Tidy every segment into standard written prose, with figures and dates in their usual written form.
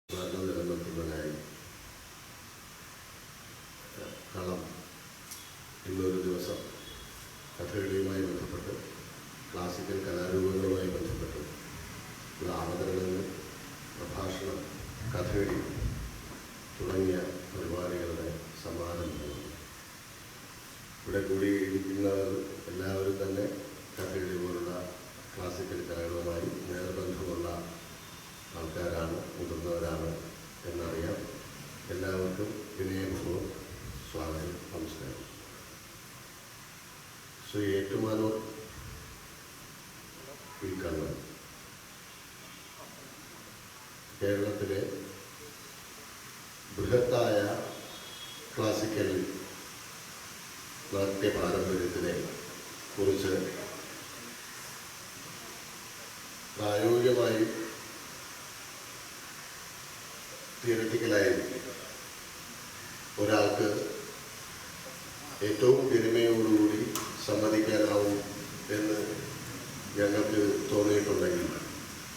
നിലനിർത്തുന്നതിനായി കളം ഇന്നൊരു ദിവസം കഥകളിയുമായി ബന്ധപ്പെട്ട് ക്ലാസിക്കൽ കലാരൂപങ്ങളുമായി ബന്ധപ്പെട്ട് അവതരണങ്ങൾ, പ്രഭാഷണം, കഥകളി തുടങ്ങിയ പരിപാടികളുടെ സമാരംഭമാണ്. ഇവിടെ കൂടിയിരിക്കുന്നവർ എല്ലാവരും തന്നെ കഥകളി പോലുള്ള ക്ലാസിക്കൽ കലകളുമായി നേർബന്ധമുള്ള ആൾക്കാരാണ്, മുതിർന്നവരാണ് എന്നറിയാം. എല്ലാവർക്കും വിനയപൂർവ്വം സ്വാഗതം, നമസ്കാരം. ശ്രീ ഏറ്റുമാനൂർ പി കണ്ണൻ കേരളത്തിലെ ബൃഹത്തായ ക്ലാസിക്കൽ നാട്യ പാരമ്പര്യത്തിനെ കുറിച്ച് പ്രായോഗികമായി തിയററ്റിക്കലായി ഒരാൾക്ക് ഏറ്റവും പെരുമയോടുകൂടി സമ്മതിക്കാനാവും എന്ന് ഞങ്ങൾക്ക് തോന്നിയിട്ടുണ്ടെങ്കിൽ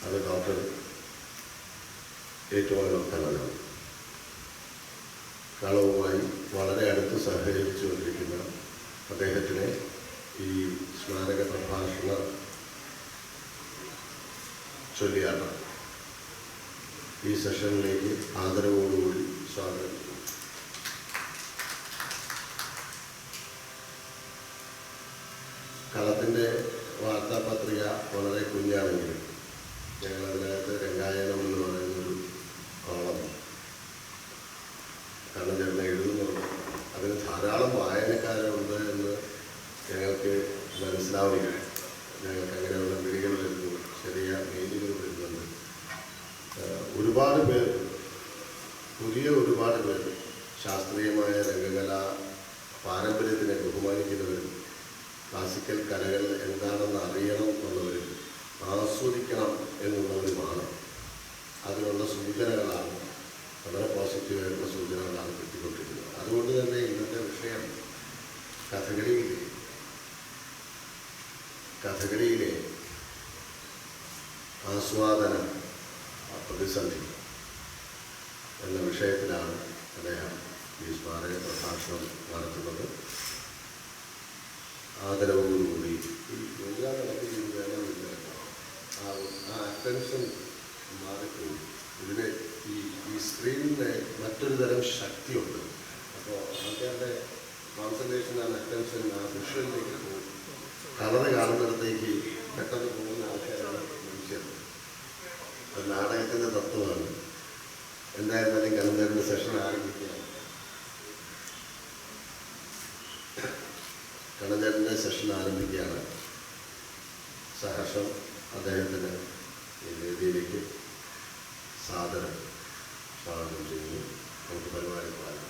അത് ഡോക്ടർ ഏറ്റുമാനൂർ കണ്ണനാണ്. കളവുമായി വളരെ അടുത്ത് സഹകരിച്ചു കൊണ്ടിരിക്കുന്ന അദ്ദേഹത്തിനെ ഈ സ്മാരക പ്രഭാഷണ ചൊല്ലിയാണ് ഈ സെഷനിലേക്ക് ആദരവോടുകൂടി സ്വാഗതം ചെയ്യുന്നു. കളത്തിൻ്റെ വാർത്താപത്രിക വളരെ കുഞ്ഞാണെങ്കിലും ഞങ്ങളതിനകത്ത് രംഗായനം എന്ന് പറയുന്നൊരു കോളം കണ്ണൻ ചേർന്ന് എഴുതുന്നുണ്ട്. അതിന് ധാരാളം വായനക്കാരുണ്ട് എന്ന് ഞങ്ങൾക്ക് മനസ്സിലാവുകയാണ്. ഞങ്ങൾക്ക് അങ്ങനെയുള്ള വിളികൾ വരുന്നു, ചെറിയ മെയിലുകൾ വരുന്നുണ്ട്. ഒരുപാട് പേർ, പുതിയ ഒരുപാട് പേർ ശാസ്ത്രീയമായ രംഗകലാ പാരമ്പര്യത്തിനെ ബഹുമാനിക്കുന്നവരും ക്ലാസിക്കൽ കലകൾ എന്താണെന്ന് അറിയണം എന്നുള്ളവരും ആസ്വദിക്കണം എന്നുള്ളവരുമാണ്. അതിനുള്ള സൂചനകളാണ്, വളരെ പോസിറ്റീവായിട്ടുള്ള സൂചനകളാണ് കിട്ടിക്കൊണ്ടിരിക്കുന്നത്. അതുകൊണ്ട് തന്നെ ഇന്നത്തെ വിഷയം കഥകളിയിലെ ആസ്വാദന പ്രതിസന്ധി എന്ന വിഷയത്തിലാണ് അദ്ദേഹം ഈ സ്മാരക പ്രഭാഷണം നടത്തുന്നത്. ആദരവോടുകൂടി ആ അറ്റൻഷൻ മാറിപ്പോയി. ഇതിന് ഈ സ്ക്രീനിന് മറ്റൊരു തരം ശക്തിയുണ്ട്. അപ്പോൾ ആൾക്കാരുടെ കോൺസെൻട്രേഷൻ ആൻഡ് അറ്റൻഷൻ ആ വിഷ്വലിലേക്ക് പോകും. കളറ് കാണുന്നിടത്തേക്ക് പെട്ടെന്ന് പോകുന്ന ആൾക്കാരാണ് മനുഷ്യർ. അത് നാടകത്തിൻ്റെ തത്വമാണ്. എന്തായിരുന്നാലും കലന്തരൻ്റെ സെഷൻ ആരംഭിക്കുകയാണ്. കണ്ണഞ്ചേട്ടൻ്റെ സെഷൻ ആരംഭിക്കുകയാണ്. സഹർഷം അദ്ദേഹത്തിന് ഈ വേദിയിലേക്ക് സാദരം സ്വാഗതം ചെയ്യുന്നു. നമുക്ക് പരിപാടി പാടാം.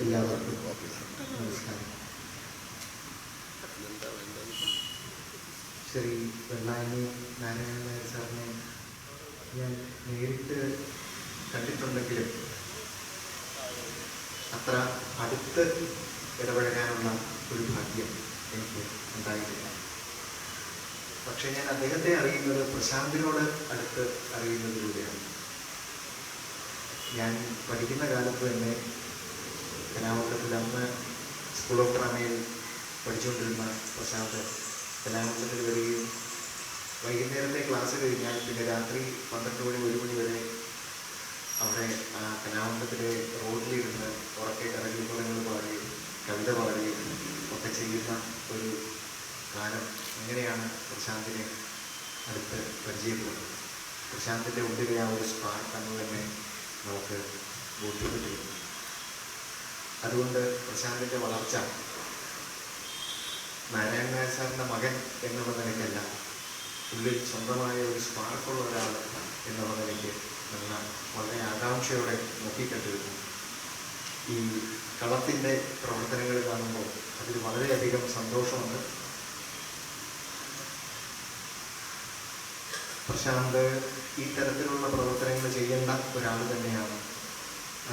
എല്ലാവർക്കും നമസ്കാരം. ശ്രീ വെള്ളായണി നാരായണൻ നായർ സാറിനെ ഞാൻ നേരിട്ട് കണ്ടിട്ടുണ്ടെങ്കിലും അത്ര അടുത്ത് ഇടപഴകാനുള്ള ഒരു ഭാഗ്യം എനിക്ക് ഉണ്ടായിട്ടില്ല. പക്ഷേ ഞാൻ അദ്ദേഹത്തെ അറിയുന്നത് പ്രശാന്തിനോട് അടുത്ത് അറിയുന്നതിലൂടെയാണ്. ഞാൻ പഠിക്കുന്ന കാലത്ത് തന്നെ കലാമണ്ഡലത്തിൽ അന്ന് സ്കൂൾ ഓഫ് ഡ്രാമയിൽ പഠിച്ചുകൊണ്ടിരുന്ന പ്രശാന്ത് കലാമണ്ഡലത്തിൽ വരികയും വൈകുന്നേരത്തെ ക്ലാസ് കഴിഞ്ഞാൽ പിന്നെ രാത്രി 12 മണി 1 മണി വരെ അവിടെ ആ കലാമണ്ഡലത്തിലെ റോഡിലിരുന്ന് ഉറക്കെ കഥകളിപ്പടങ്ങൾ പാടുകയും കവിത പാടുകയും ഒക്കെ ചെയ്യുന്ന ഒരു കാലം. അങ്ങനെയാണ് പ്രശാന്തിനെ അടുത്ത് പരിചയപ്പെടുന്നത്. പ്രശാന്തിൻ്റെ ഉള്ളിലെ ആ ഒരു സ്പാർക്ക് അന്ന് തന്നെ നമുക്ക് ബോധ്യപ്പെട്ടിരുന്നു. അതുകൊണ്ട് പ്രശാന്തിൻ്റെ വളർച്ച നാരായണൻ നായർ സാറിൻ്റെ മകൻ എന്നുള്ള നിലയ്ക്കല്ല, ഉള്ളിൽ സ്വന്തമായ ഒരു സ്പാർക്കുള്ള ഒരാൾ എന്നുള്ള നിലയ്ക്ക് നമ്മൾ വളരെ ആകാംക്ഷയോടെ നോക്കിക്കണ്ടിരുന്നു. ഈ കളത്തിൻ്റെ പ്രവർത്തനങ്ങൾ കാണുമ്പോൾ അതിൽ വളരെയധികം സന്തോഷമുണ്ട്. പ്രശാന്ത് ഈ തരത്തിലുള്ള പ്രവർത്തനങ്ങൾ ചെയ്യേണ്ട ഒരാൾ തന്നെയാണ്.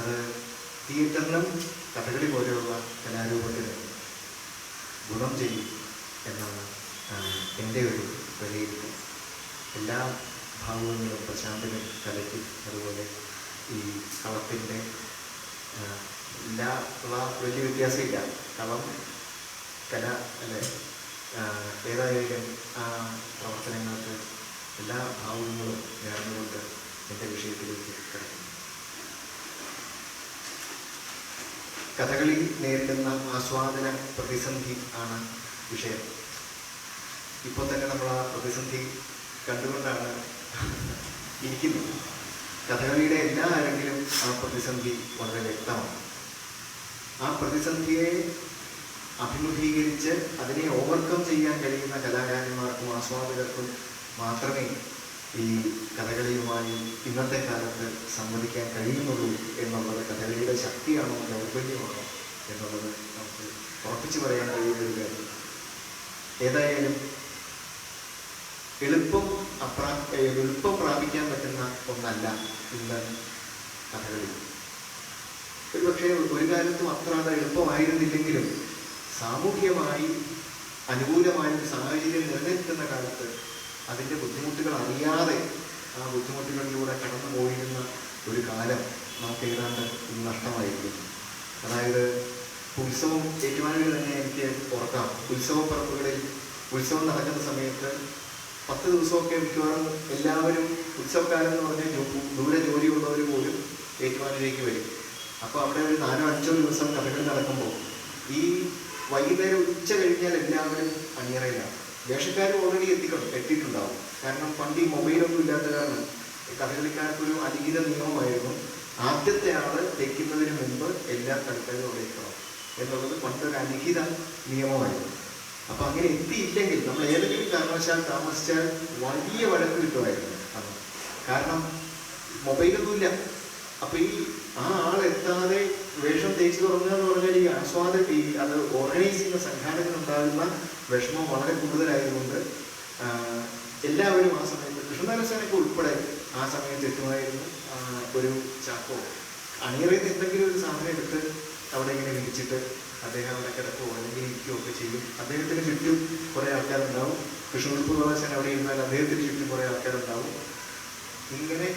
അത് തിയേറ്ററിനും കഥകളി പോലെയുള്ള കലാരൂപത്തിന് ഗുണം ചെയ്യും എന്നാണ് എൻ്റെ ഒരു വിലയിരുത്തൽ. എല്ലാ ഭാവങ്ങളും പ്രശാന്തിനും കലയ്ക്കും അതുപോലെ ഈ കളത്തിൻ്റെ എല്ലാ വലിയ വ്യത്യാസമില്ല. കളം കല അല്ലെ, ഏതായാലും ആ പ്രവർത്തനങ്ങൾക്ക് എല്ലാ ഭാവങ്ങളും നേർന്നുകൊണ്ട് എൻ്റെ വിഷയത്തിലേക്ക് കിടക്കുന്നു. കഥകളി നേരിടുന്ന ആസ്വാദന പ്രതിസന്ധി ആണ് വിഷയം. ഇപ്പോൾ തന്നെ നമ്മൾ ആ പ്രതിസന്ധി കണ്ടുകൊണ്ടാണ് ഇരിക്കുന്നത്. കഥകളിയുടെ എല്ലാ അരങ്ങിലും ആ പ്രതിസന്ധി വളരെ വ്യക്തമാണ്. ആ പ്രതിസന്ധിയെ അഭിമുഖീകരിച്ച് അതിനെ ഓവർകം ചെയ്യാൻ കഴിയുന്ന കലാകാരന്മാർക്കും ആസ്വാദകർക്കും മാത്രമേ ഈ കഥകളിയുമായി ഇന്നത്തെ കാലത്ത് സംവദിക്കാൻ കഴിയുന്നുള്ളൂ എന്നുള്ളത് കഥകളിയുടെ ശക്തിയാണോ ദൗർബല്യമാണോ എന്നുള്ളത് നമുക്ക് ഉറപ്പിച്ചു പറയാൻ കഴിയുന്ന ഒരു കാര്യം. ഏതായാലും എളുപ്പം പ്രാപിക്കാൻ പറ്റുന്ന ഒന്നല്ല ഇന്ന് കഥകളി. ഒരുപക്ഷെ ഒരു കാലത്തും അത്ര എളുപ്പമായിരുന്നില്ലെങ്കിലും സാമൂഹ്യമായി അനുകൂലമായ ഒരു സാഹചര്യം നിലനിൽക്കുന്ന കാലത്ത് അതിൻ്റെ ബുദ്ധിമുട്ടുകൾ അറിയാതെ ആ ബുദ്ധിമുട്ടുകളിലൂടെ കടന്നു പോയിരുന്ന ഒരു കാലം നമുക്ക് ഏതാണ്ട് ഇന്ന് നഷ്ടമായിരിക്കുന്നു. അതായത് ഉത്സവം ഏറ്റുമാനൂരിൽ തന്നെ എനിക്ക് ഓർക്കാം. ഉത്സവപ്പറമ്പുകളിൽ ഉത്സവം നടക്കുന്ന സമയത്ത് 10 ദിവസമൊക്കെ മിക്കവാറും എല്ലാവരും ഉത്സവക്കാരെന്ന് പറഞ്ഞാൽ ദൂരെ ജോലിയുള്ളവർ പോലും ഏറ്റുമാനൂരിലേക്ക് വരും. അപ്പോൾ അവിടെ ഒരു 4-5 ദിവസം കഥകളി നടക്കുമ്പോൾ ഈ വൈകുന്നേരം ഉച്ച കഴിഞ്ഞാൽ എല്ലാവരും അണിയറയിലാണ്. വേഷക്കാരും ഓൾറെഡി എത്തിയിട്ടുണ്ടാവും. കാരണം പണ്ട് ഈ മൊബൈലൊന്നും ഇല്ലാത്ത കാരണം കഥകളിക്കാർക്കൊരു അലിഖിത നിയമമായിരുന്നു, ആദ്യത്തെ ആള് തേക്കുന്നതിന് മുമ്പ് എല്ലാ കളിക്കാരും അവിടെ എത്തണം എന്നുള്ളത് പണ്ടൊരു അലിഖിത നിയമമായിരുന്നു. അപ്പം അങ്ങനെ എത്തിയില്ലെങ്കിൽ നമ്മൾ ഏതെങ്കിലും കാരണവശാൽ താമസിച്ചാൽ വലിയ വഴക്ക് കിട്ടുമായിരുന്നു അന്ന്. കാരണം മൊബൈലൊന്നുമില്ല. അപ്പം ഈ ആ ആളെത്താതെ വേഷം തേച്ച് തുടങ്ങുക എന്ന് പറഞ്ഞാൽ ഈ അത് ഓർഗനൈസ് ചെയ്യുന്ന സംഘാടകനുണ്ടാകുന്ന വിഷമം വളരെ കൂടുതലായതുകൊണ്ട് എല്ലാവരും ആ സമയത്ത് കൃഷ്ണനാരായണനൊക്കെ ഉൾപ്പെടെ ആ സമയത്ത് എത്തുമായിരുന്നു. ഒരു ചാക്കോ അണിയറയിൽ എന്തെങ്കിലും ഒരു സാധനം എടുത്ത് അവിടെ ഇങ്ങനെ വിരിച്ചിട്ട് അദ്ദേഹം അവിടെ കിടക്കുകയോ അല്ലെങ്കിൽ ഇരിക്കുകയോ ഒക്കെ ചെയ്യും. അദ്ദേഹത്തിന് ചുറ്റും കുറേ ആൾക്കാരുണ്ടാവും. കൃഷ്ണപ്രകാശൻ അവിടെ ഇരുന്നാൽ അദ്ദേഹത്തിന് ചുറ്റും കുറേ ആൾക്കാരുണ്ടാവും. ഇങ്ങനെ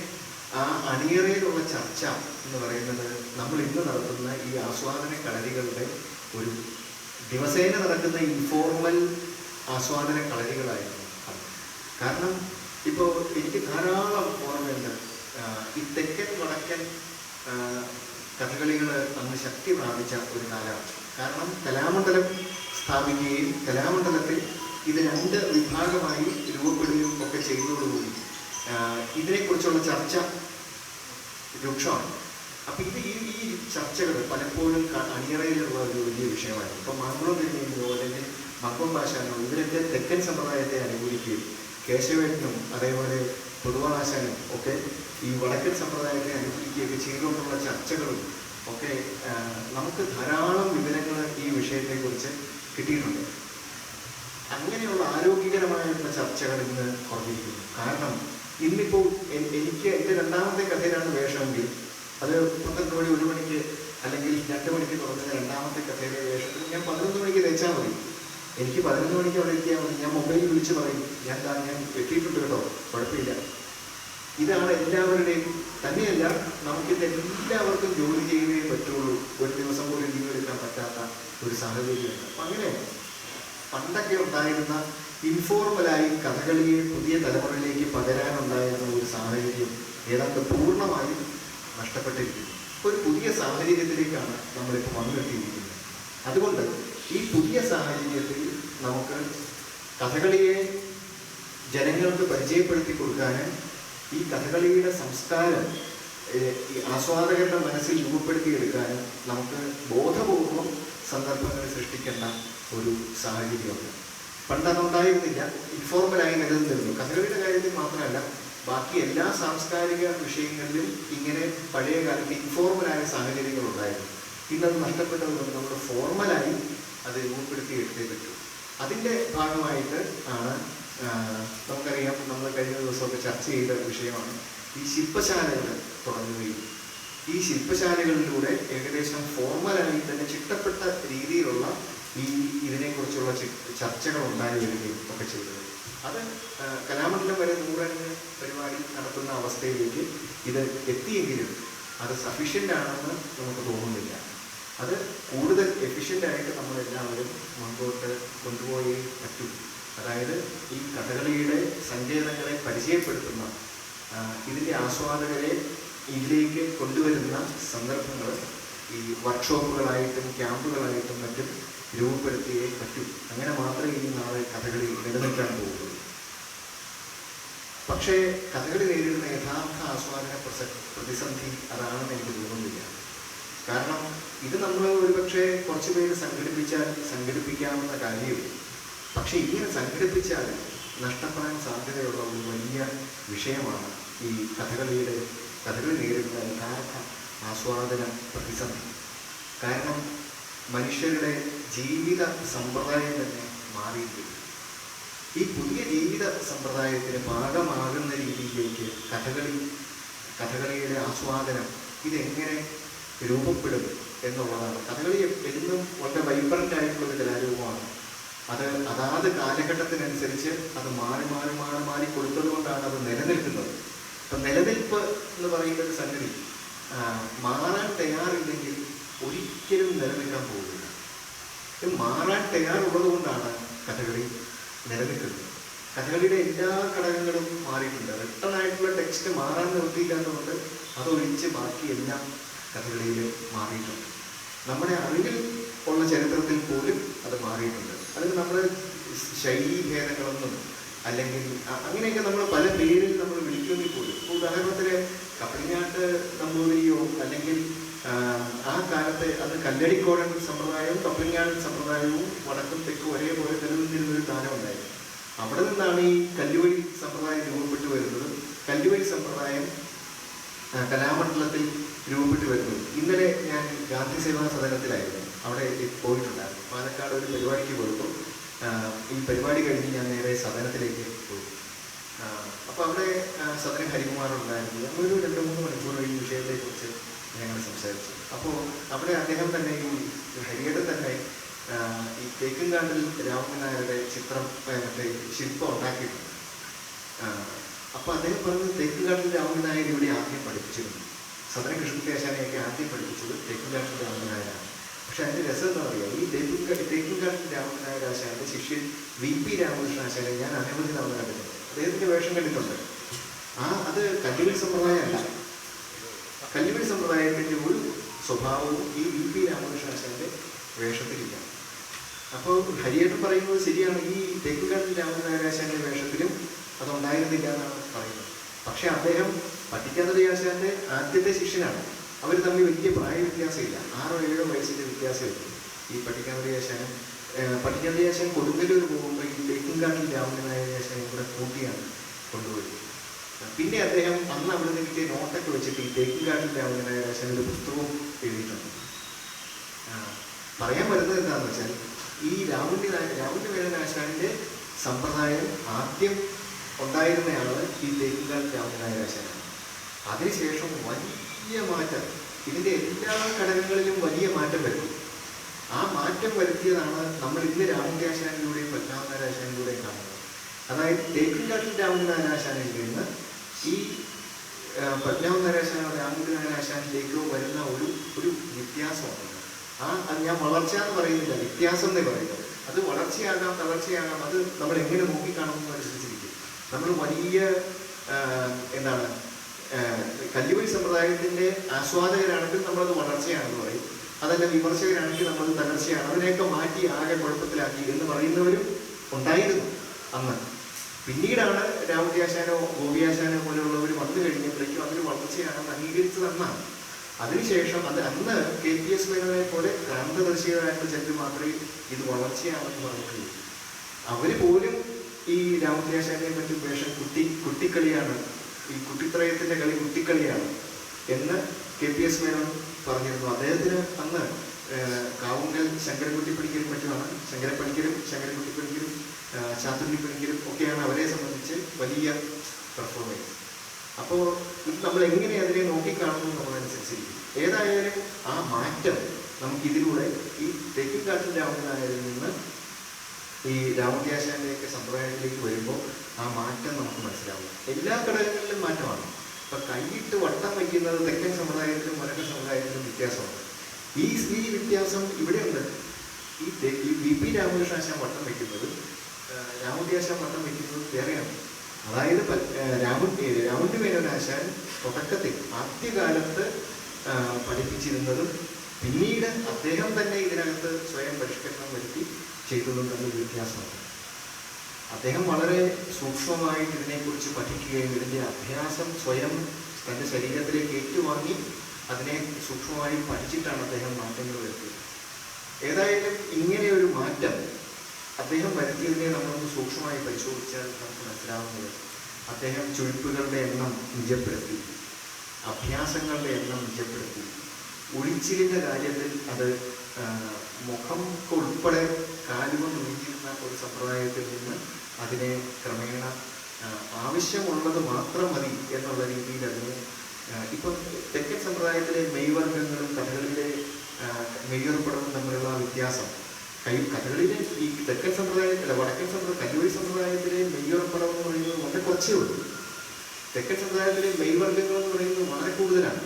ആ അണിയറയിലുള്ള ചർച്ച എന്ന് പറയുന്നത് നമ്മൾ ഇന്ന് നടത്തുന്ന ഈ ആസ്വാദന കളരികളുടെ ഒരു ദിവസേന നടക്കുന്ന ഇൻഫോർമൽ ആസ്വാദന കളരികളായിരുന്നു. കാരണം ഇപ്പോൾ എനിക്ക് ധാരാളം ഓർമ്മയുണ്ട്. ഈ തെക്കൻ വടക്കൻ കഥകളികൾ അന്ന് ശക്തി പ്രാപിച്ച ഒരു കാലമാണ്. കാരണം കലാമണ്ഡലം സ്ഥാപിക്കുകയും കലാമണ്ഡലത്തിൽ ഇത് 2 വിഭാഗമായി രൂപപ്പെടുകയും ഒക്കെ ചെയ്തതോടുകൂടി ഇതിനെക്കുറിച്ചുള്ള ചർച്ച രൂക്ഷമാണ്. അപ്പം ഈ ചർച്ചകൾ പലപ്പോഴും അണിയറയിലുള്ള ഒരു വലിയ വിഷയമായിരുന്നു. ഇപ്പം മംഗളം തിരുമേനിയോ അല്ലെങ്കിൽ മക്കം ഭാഷാനോ ഇവരൊക്കെ തെക്കൻ സമ്പ്രദായത്തെ അനുകൂലിക്കുകയും കേശവേട്ടനും അതേപോലെ പൊതുവാശാനും ഒക്കെ ഈ വടക്കൻ സമ്പ്രദായത്തെ അനുകൂലിക്കുകയൊക്കെ ചെയ്തുകൊണ്ടുള്ള ചർച്ചകളും ഒക്കെ നമുക്ക് ധാരാളം വിവരങ്ങൾ ഈ വിഷയത്തെക്കുറിച്ച് കിട്ടിയിട്ടുണ്ട്. അങ്ങനെയുള്ള ആരോഗ്യകരമായിട്ടുള്ള ചർച്ചകൾ ഇന്ന് കുറഞ്ഞിരിക്കുന്നു. കാരണം ഇന്നിപ്പോൾ എനിക്ക് എൻ്റെ 2ാമത്തെ കഥയിലാണ് വേഷമെങ്കിൽ അത് 12 മണി 1 മണിക്ക് അല്ലെങ്കിൽ 2 മണിക്ക് തുറന്ന 2ാമത്തെ കഥയിലെ വേഷത്തിൽ ഞാൻ 11 മണിക്ക് തേച്ചാൽ മതി. എനിക്ക് 11 മണിക്ക് അവിടെ എത്തിയാൽ മതി. ഞാൻ മൊബൈലിൽ വിളിച്ച് പറയും ഞാൻ എത്തിയിട്ടുണ്ട് കേട്ടോ, കുഴപ്പമില്ല. ഇതാണ് എല്ലാവരുടെയും. തന്നെയല്ല, നമുക്കിത് എല്ലാവർക്കും ജോലി ചെയ്യുകയേ പറ്റുള്ളൂ. ഒരു ദിവസം പോലും ലീവ് എടുക്കാൻ പറ്റാത്ത ഒരു സാഹചര്യമുണ്ട്. അപ്പം അങ്ങനെ പണ്ടൊക്കെ ഉണ്ടായിരുന്ന ഇൻഫോർമലായി കഥകളിയെ പുതിയ തലമുറയിലേക്ക് പകരാനുണ്ടായിരുന്ന ഒരു സാഹചര്യം ഏതാണ്ട് പൂർണ്ണമായും നഷ്ടപ്പെട്ടിരിക്കുന്നു. ഒരു പുതിയ സാഹചര്യത്തിലേക്കാണ് നമ്മളിപ്പോൾ വന്നെത്തിയിരിക്കുന്നത്. അതുകൊണ്ട് ഈ പുതിയ സാഹചര്യത്തിൽ നമുക്ക് കഥകളിയെ ജനങ്ങൾക്ക് പരിചയപ്പെടുത്തി കൊടുക്കാനും ഈ കഥകളിയുടെ സംസ്കാരം ഈ ആസ്വാദകരുടെ മനസ്സിൽ രൂപപ്പെടുത്തിയെടുക്കാനും നമുക്ക് ബോധപൂർവം സന്ദർഭങ്ങൾ സൃഷ്ടിക്കേണ്ട ഒരു സാഹചര്യമുണ്ട്. പണ്ടതുണ്ടായിരുന്നില്ല, ഇൻഫോർമലായി നിലനിന്നിരുന്നു. കഥകളിയുടെ കാര്യത്തിൽ മാത്രമല്ല, ബാക്കി എല്ലാ സാംസ്കാരിക വിഷയങ്ങളിലും ഇങ്ങനെ പഴയ കാലത്ത് ഇൻഫോർമലായ സാഹചര്യങ്ങളുണ്ടായിരുന്നു. ഇന്നത് നഷ്ടപ്പെട്ടതുകൊണ്ട് നമ്മൾ ഫോർമലായി അത് രൂപപ്പെടുത്തിയെടുത്തേ പറ്റൂ. അതിൻ്റെ ഭാഗമായിട്ട് ആണ് നമുക്കറിയാം, നമ്മൾ കഴിഞ്ഞ ദിവസമൊക്കെ ചർച്ച ചെയ്ത വിഷയമാണ് ഈ ശില്പശാലകൾ തുടങ്ങുകയും ഈ ശില്പശാലകളിലൂടെ ഏകദേശം ഫോർമലായി തന്നെ ചിട്ടപ്പെട്ട രീതിയിലുള്ള ഇതിനെക്കുറിച്ചുള്ള ചർച്ചകൾ ഉണ്ടായി വരികയും ഒക്കെ ചെയ്തത്. അത് കലാമണ്ഡലം വരെ 100 പരിപാടി നടത്തുന്ന അവസ്ഥയിലേക്ക് ഇത് എത്തിയെങ്കിലും അത് സഫീഷ്യൻ്റ് ആണെന്ന് നമുക്ക് തോന്നുന്നില്ല. അത് കൂടുതൽ എഫിഷ്യൻ്റായിട്ട് നമ്മളെല്ലാവരും മുൻപോട്ട് കൊണ്ടുപോയേ പറ്റൂ. അതായത് ഈ കഥകളിയുടെ സങ്കേതങ്ങളെ പരിചയപ്പെടുത്തുന്ന, ഇതിൻ്റെ ആസ്വാദകരെ ഇതിലേക്ക് കൊണ്ടുവരുന്ന സന്ദർഭങ്ങൾ ഈ വർക്ക്ഷോപ്പുകളായിട്ടും ക്യാമ്പുകളായിട്ടും മറ്റും രൂപപ്പെടുത്തിയേ പറ്റൂ. അങ്ങനെ മാത്രമേ ഈ നാളെ കഥകളി നിലനിൽക്കാൻ പോകുള്ളൂ. പക്ഷേ കഥകളി നേരിടുന്ന യഥാർത്ഥ ആസ്വാദന പ്രതിസന്ധി അതാണെന്ന് എനിക്ക് തോന്നുന്നില്ല. കാരണം ഇത് നമ്മൾ ഒരുപക്ഷെ കുറച്ച് പേര് സംഘടിപ്പിക്കാവുന്ന കാര്യവും, പക്ഷെ ഇങ്ങനെ സംഘടിപ്പിച്ചാൽ നഷ്ടപ്പെടാൻ സാധ്യതയുള്ള ഒരു വലിയ വിഷയമാണ് ഈ കഥകളി നേരിടുന്ന യഥാർത്ഥ ആസ്വാദന പ്രതിസന്ധി. കാരണം മനുഷ്യരുടെ ജീവിത സമ്പ്രദായം തന്നെ മാറിയിരിക്കും. ഈ പുതിയ ജീവിത സമ്പ്രദായത്തിന് ഭാഗമാകുന്ന രീതിയിലേക്ക് കഥകളിയുടെ ആസ്വാദനം ഇതെങ്ങനെ രൂപപ്പെടും എന്നുള്ളതാണ്. കഥകളി എന്നും വളരെ വൈബ്രൻ്റ് ആയിട്ടുള്ള ഒരു കലാരൂപമാണ്. അത് അതാത് കാലഘട്ടത്തിനനുസരിച്ച് അത് മാറി കൊടുത്തത് കൊണ്ടാണ് അത് നിലനിൽക്കുന്നത്. ഇപ്പം നിലനിൽപ്പ് എന്ന് പറയുന്ന ഒരു സംഗതി മാറാൻ തയ്യാറില്ലെങ്കിൽ ഒരിക്കലും നിലനിൽക്കാൻ പോകുന്നില്ല. മാറാൻ തയ്യാറുള്ളത് കൊണ്ടാണ് കഥകളി നിലനിൽക്കുന്നത്. കഥകളിയുടെ എല്ലാ ഘടകങ്ങളും മാറിയിട്ടുണ്ട്. റിട്ടൺ ആയിട്ടുള്ള ടെക്സ്റ്റ് മാറാൻ നിർത്തിയില്ലാത്തതുകൊണ്ട് അതൊഴിച്ച് ബാക്കിയെല്ലാം കഥകളിയിൽ മാറിയിട്ടുണ്ട്. നമ്മുടെ അറിവിൽ ഉള്ള ചരിത്രത്തിൽ പോലും അത് മാറിയിട്ടുണ്ട്. അതിന് നമ്മൾ ശൈലി ഭേദങ്ങളൊന്നും അല്ലെങ്കിൽ അങ്ങനെയൊക്കെ നമ്മൾ പല പേരിൽ നമ്മൾ വിളിക്കുമെങ്കിൽ പോലും, ഉദാഹരണത്തിന് കപ്പളിങ്ങാട്ട് നമ്പൂതിരിയോ അല്ലെങ്കിൽ ആ കാലത്തെ അത് കല്ലടിക്കോടൻ സമ്പ്രദായവും കപ്പളിങ്ങാടൻ സമ്പ്രദായവും വടക്കും തെക്കും ഒരേപോലെ നിലനിന്നിരുന്നൊരു കാലമുണ്ടായിരുന്നു. അവിടെ നിന്നാണ് ഈ കല്ലുവഴി സമ്പ്രദായം രൂപപ്പെട്ടു വരുന്നത്. കല്ലുവഴി സമ്പ്രദായം കലാമണ്ഡലത്തിൽ രൂപപ്പെട്ടു വരുന്നത്. ഇന്നലെ ഞാൻ ഗാന്ധി സേവാ സദനത്തിലായിരുന്നു, അവിടെ പോയിട്ടുണ്ടായിരുന്നു. പാലക്കാട് ഒരു പരിപാടിക്ക് പോയപ്പോൾ ഈ പരിപാടി കഴിഞ്ഞ് ഞാൻ നേരെ സദനത്തിലേക്ക് പോയി. അപ്പോൾ അവിടെ സദനം ഹരികുമാറുണ്ടായിരുന്നു. ഞങ്ങളൊരു 2-3 മണിക്കൂർ ഈ വിഷയത്തെക്കുറിച്ച് ഞങ്ങൾ സംസാരിച്ചു. അപ്പോൾ അവിടെ അദ്ദേഹം തന്നെ ഈ ഹരിയുടെ തന്നെ ഈ തേക്കുംകാട്ടിൽ രാമൻ നായരുടെ ചിത്രം മറ്റേ ശില്പം ഉണ്ടാക്കിയിട്ടുണ്ട്. അപ്പോൾ അദ്ദേഹം പറഞ്ഞത് തേക്കുംകാട്ടിൽ രാമൻ നായർ ഇവിടെ ആദ്യം പഠിപ്പിച്ചിരുന്നു. സദന കൃഷ്ണത്യാശാനെയൊക്കെ ആദ്യം പഠിപ്പിച്ചത് തേക്കുംകാട്ടിൽ രാമൻ നായരാണ്. പക്ഷെ അതിൻ്റെ രസം എന്താ പറയുക, ഈ തേക്കുംകാട്ടിൽ രാമൻ നായർ ആശാന്റെ ശിഷ്യൻ VP രാമകൃഷ്ണ ആശാനെ ഞാൻ അനവധി തവണ കണ്ടിട്ടുണ്ട്. അദ്ദേഹത്തിൻ്റെ വേഷം കണ്ടിട്ടുണ്ട്. അത് കല്ലുവഴി സമ്പ്രദായമല്ല. കല്ലുവഴി സമ്പ്രദായത്തിൻ്റെ ഒരു സ്വഭാവവും ഈ VP രാമകൃഷ്ണ ആശാന്റെ വേഷത്തിലില്ല. അപ്പോൾ ഹരിയേട്ടൻ പറയുന്നത് ശരിയാണ്. ഈ തേക്കുംകാട്ടിൽ രാമൻ നായർ ആശാന്റെ വേഷത്തിലും അതുണ്ടായിരുന്നില്ല എന്നാണ് പറയുന്നത്. പക്ഷെ അദ്ദേഹം പട്ടിക്കാതുടി ആശാന്റെ ആദ്യത്തെ ശിഷ്യനാണ്. അവർ തമ്മിൽ വലിയ പ്രായ വ്യത്യാസമില്ല, 6-7 വയസ്സിൻ്റെ വ്യത്യാസമില്ല. ഈ പട്ടിക്കാതുടി ആശാൻ കൊടുങ്ങല്ലൂർ പോകുമ്പോൾ ഈ തേക്കുംകാട്ടിൽ രാമൻ നായർ ആശാനെ കൂടെ കൂട്ടിയാണ് കൊണ്ടുപോയത്. പിന്നെ അദ്ദേഹം അന്ന് അവിടെ നിന്ന് കിട്ടിയ നോട്ടൊക്കെ വെച്ചിട്ട് ഈ തേക്കുംകാട്ടിൽ രാമൻ നായർ ആശാൻ ഒരു പുസ്തകവും എഴുതിയിട്ടുണ്ട്. പറയാൻ വരുന്നത് എന്താണെന്ന് വെച്ചാൽ ഈ രാമൻ്റെ നായർ ആശാന്റെ സമ്പ്രദായം ആദ്യം ഉണ്ടായിരുന്നയാള് ഈ തേക്കുംകാട്ടിൽ രാമൻ നായർ ആശാനാണ്. അതിനുശേഷം വലിയ മാറ്റം, ഇതിൻ്റെ എല്ലാ ഘടകങ്ങളിലും വലിയ മാറ്റം വരുത്തി. ആ മാറ്റം വരുത്തിയതാണ് നമ്മൾ ഇന്ന് രാമനാശാനിലൂടെയും പത്മനാഭനാശാനിലൂടെയും കാണുന്നത്. അതായത് തേക്കുംകാട്ടിൽ രാമനാശാനിൽ നിന്ന് ഈ പത്മനാഭനാശാനോ രാമനാശാനിലേക്കോ വരുന്ന ഒരു വ്യത്യാസമുണ്ട്. അത് ഞാൻ വളർച്ച എന്ന് പറയുന്നില്ല, വ്യത്യാസം എന്നേ പറയുന്നത്. അത് വളർച്ചയാകാം, തളർച്ചയാകാം, അത് നമ്മൾ എങ്ങനെ നോക്കിക്കാണുമെന്ന് അനുസരിച്ചിരിക്കും. നമ്മൾ വലിയ കല്ലുവഴി സമ്പ്രദായത്തിൻ്റെ ആസ്വാദകരാണെങ്കിൽ നമ്മളത് വളർച്ചയാണെന്ന് പറയും. അതല്ല വിമർശകരാണെങ്കിൽ നമ്മളത് തകർച്ചയാണ്. അതിനെയൊക്കെ മാറ്റി ആകെ കുഴപ്പത്തിലാക്കി എന്ന് പറയുന്നവരും ഉണ്ടായിരുന്നു അന്ന്. പിന്നീടാണ് രാമതിയാശാനോ ഗോപിയാശാനോ പോലെയുള്ളവർ വന്നു കഴിഞ്ഞപ്പോഴേക്കും അതൊരു വളർച്ചയാണെന്ന് അംഗീകരിച്ചത് അന്നാണ്. അതിനുശേഷം അന്ന് KPS മേനോനെ പോലെ ക്രാന്തദർശികളായിട്ടുള്ള ചിലർ മാത്രമേ ഇത് വളർച്ചയാണെന്ന് പറഞ്ഞിട്ടുള്ളൂ. അവർ പോലും ഈ രാമതിയാശാനെയും മറ്റും വേഷം കുട്ടിക്കളിയാണ്, ഈ കുട്ടിത്രയത്തിൻ്റെ കളി കുട്ടിക്കളിയാണ് എന്ന് KPS മേനോൻ പറഞ്ഞിരുന്നു. അദ്ദേഹത്തിന് അന്ന് കാവുങ്കൽ ശങ്കരൻകുട്ടിപ്പണിക്കരും മറ്റുമാണ്, ശങ്കരൻകുട്ടിപ്പണിക്കരും ചാത്തുണ്ണിപ്പണിക്കരും ഒക്കെയാണ് അവരെ സംബന്ധിച്ച് വലിയ പെർഫോമൻസ്. അപ്പോൾ ഇത് നമ്മൾ എങ്ങനെ അതിനെ നോക്കിക്കാണുന്നു എന്നുള്ളതനുസരിച്ചിരിക്കും. ഏതായാലും ആ മാറ്റം നമുക്കിതിലൂടെ ഈ തെക്കിൻകാട്ടിൽ രാമനായരിൽ നിന്ന് ഈ രാമത്യാശാന്റെയൊക്കെ സമ്പ്രദായത്തിലേക്ക് വരുമ്പോൾ ആ മാറ്റം നമുക്ക് മനസ്സിലാവും. എല്ലാ ഘടകങ്ങളിലും മാറ്റമാണ്. ഇപ്പം കൈയിട്ട് വട്ടം വയ്ക്കുന്നത് തെക്കൻ സമുദായത്തിലും വടക്കൻ സമുദായത്തിലും വ്യത്യാസമുണ്ട്. ഈ വ്യത്യാസം ഇവിടെയുണ്ട്. ഈ വി പി രാമകൃഷ്ണാശാൻ വട്ടം വയ്ക്കുന്നത് രാമത്യാശാൻ വട്ടം വയ്ക്കുന്നത് വേറെയാണ്. അതായത് രാമുണ്ണി മേനോനാശാൻ തുടക്കത്തിൽ ആദ്യകാലത്ത് പഠിപ്പിച്ചിരുന്നതും പിന്നീട് അദ്ദേഹം തന്നെ ഇതിനകത്ത് സ്വയം പരിഷ്കരണം വരുത്തി ചെയ്തതും തമ്മിൽ വ്യത്യാസമുണ്ട്. അദ്ദേഹം വളരെ സൂക്ഷ്മമായിട്ട് ഇതിനെക്കുറിച്ച് പഠിക്കുകയും ഇതിൻ്റെ അഭ്യാസം സ്വയം തൻ്റെ ശരീരത്തിലേക്ക് ഏറ്റുവാങ്ങി അതിനെ സൂക്ഷ്മമായി പഠിച്ചിട്ടാണ് അദ്ദേഹം മാറ്റങ്ങൾ വരുത്തിയത്. ഏതായാലും ഇങ്ങനെ ഒരു മാറ്റം അദ്ദേഹം വരുത്തിയതിനെ നമ്മളൊന്ന് സൂക്ഷ്മമായി പരിശോധിച്ചാൽ നമുക്ക് മനസ്സിലാവുന്നത് അദ്ദേഹം ചുഴിപ്പുകളുടെ എണ്ണം നിജപ്പെടുത്തി, അഭ്യാസങ്ങളുടെ എണ്ണം നിജപ്പെടുത്തി, ഒഴിച്ചിലിൻ്റെ കാര്യത്തിൽ അത് മുഖം ഉൾപ്പെടെ കാലുകൊണ്ട് ഒഴിച്ചിരുന്ന ഒരു സമ്പ്രദായത്തിൽ നിന്ന് അതിനെ ക്രമേണ ആവശ്യമുള്ളത് മാത്രം മതി എന്നുള്ള രീതിയിൽ അതിനെ ഇപ്പം തെക്കൻ സമ്പ്രദായത്തിലെ മെയ്വർഗങ്ങളും കഥകളിലെ മെയ്യർപ്പടവും തമ്മിലുള്ള വ്യത്യാസം കഥകളിലെ ഈ തെക്കൻ സമ്പ്രദായത്തിലെ വടക്കൻ കല്ലുവഴി സമ്പ്രദായത്തിലെ മെയ്യർപ്പടം എന്ന് പറയുന്നത് വളരെ കുറച്ചേ ഉള്ളൂ. തെക്കൻ സമ്പ്രദായത്തിലെ മെയ്വർഗങ്ങൾ എന്ന് പറയുന്നത് വളരെ കൂടുതലാണ്.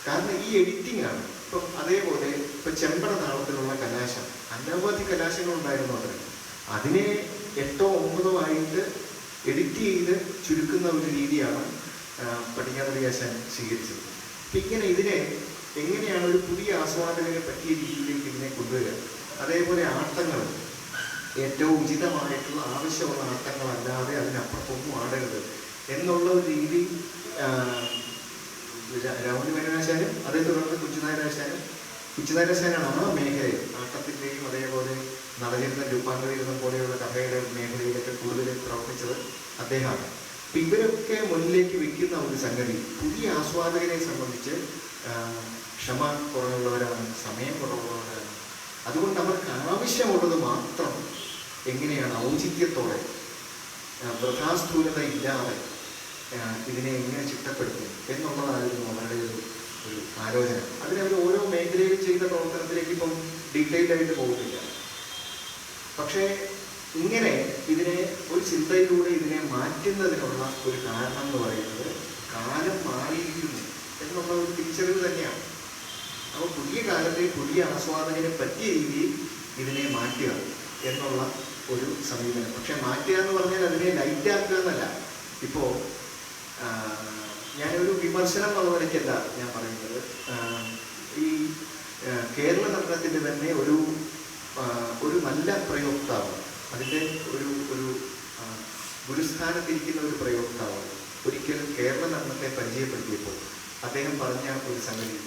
കാരണം ഈ എഡിറ്റിംഗ് ആണ്. ഇപ്പം അതേപോലെ ഇപ്പം ചെമ്പട താളത്തിലുള്ള കലാശം അനവധി കലാശങ്ങൾ ഉണ്ടായിരുന്നു. അതിനെ 8 or 9 ആയിട്ട് എഡിറ്റ് ചെയ്ത് ചുരുക്കുന്ന ഒരു രീതിയാണ് പടിഞ്ഞാറടിയാശാൻ സ്വീകരിച്ചത്. അപ്പം ഇങ്ങനെ ഇതിനെ എങ്ങനെയാണ് ഒരു പുതിയ ആസ്വാദകനെ പറ്റിയ രീതിയിലേക്ക് ഇതിനെ കൊണ്ടുവരിക. അതേപോലെ ആട്ടങ്ങൾ ഏറ്റവും ഉചിതമായിട്ടുള്ള ആവശ്യമുള്ള ആട്ടങ്ങളല്ലാതെ അതിനപ്പുറത്തൊന്നും ആടരുത് എന്നുള്ള ഒരു രീതി രാമുണ്ണി മേനോനാശാനും അതേ തുടർന്ന് കുച്ചിനായരാശാനാണ് ആ മേഖലയിൽ ആട്ടത്തിൻ്റെയും അതേപോലെ നളചരിതം രൂപാന്തരീകരണം പോലെയുള്ള കഥയുടെ മേഖലയിലൊക്കെ കൂടുതൽ പ്രവർത്തിച്ചത് അദ്ദേഹമാണ്. അപ്പം ഇവരൊക്കെ മുന്നിലേക്ക് വെക്കുന്ന ഒരു സംഗതി പുതിയ ആസ്വാദകരെ സംബന്ധിച്ച് ക്ഷമ കുറവുള്ളവരാണ്, സമയം കുറവുള്ളവരാണ്. അതുകൊണ്ട് അവർക്ക് ആവശ്യമുള്ളത് മാത്രം എങ്ങനെയാണ് ഔചിത്യത്തോടെ വൃഥാസ്ഥൂലത ഇല്ലാതെ ഇതിനെ എങ്ങനെ ചിട്ടപ്പെടുത്തും എന്നുള്ളതായിരുന്നു അവരുടെ ഒരു ആലോചന. അതിനവർ ഓരോ മേഖലയിൽ ചെയ്ത പ്രവർത്തനത്തിലേക്ക് ഇപ്പം ഡീറ്റെയിൽഡായിട്ട് പോകുന്നില്ല. പക്ഷേ ഇങ്ങനെ ഇതിനെ ഒരു ചിന്തയിലൂടെ ഇതിനെ മാറ്റുന്നതിനുള്ള ഒരു കാരണം എന്ന് പറയുന്നത് കാലം മാറിയിരിക്കുന്നു എന്നുള്ള ഒരു തിരിച്ചറിവ് തന്നെയാണ്. അപ്പോൾ പുതിയ കാലത്തെ പുതിയ ആസ്വാദകനെ പറ്റിയ രീതിയിൽ ഇതിനെ മാറ്റുക എന്നുള്ള ഒരു സമീപനം. പക്ഷെ മാറ്റുക എന്ന് പറഞ്ഞാൽ അതിനെ ലൈറ്റാക്കുക എന്നല്ല. ഇപ്പോൾ ഞാനൊരു വിമർശനം എന്നുള്ള നിലയ്ക്കല്ല ഞാൻ പറയുന്നത്. ഈ കേരള നടനത്തിൻ്റെ തന്നെ ഒരു നല്ല പ്രയോക്താവ്, അതിൻ്റെ ഒരു ഗുരുസ്ഥാനത്തിരിക്കുന്ന ഒരു പ്രയോക്താവ് ഒരിക്കൽ കേരള നടനത്തെ പരിചയപ്പെടുത്തിയപ്പോൾ അദ്ദേഹം പറഞ്ഞ ഒരു സംഗതി,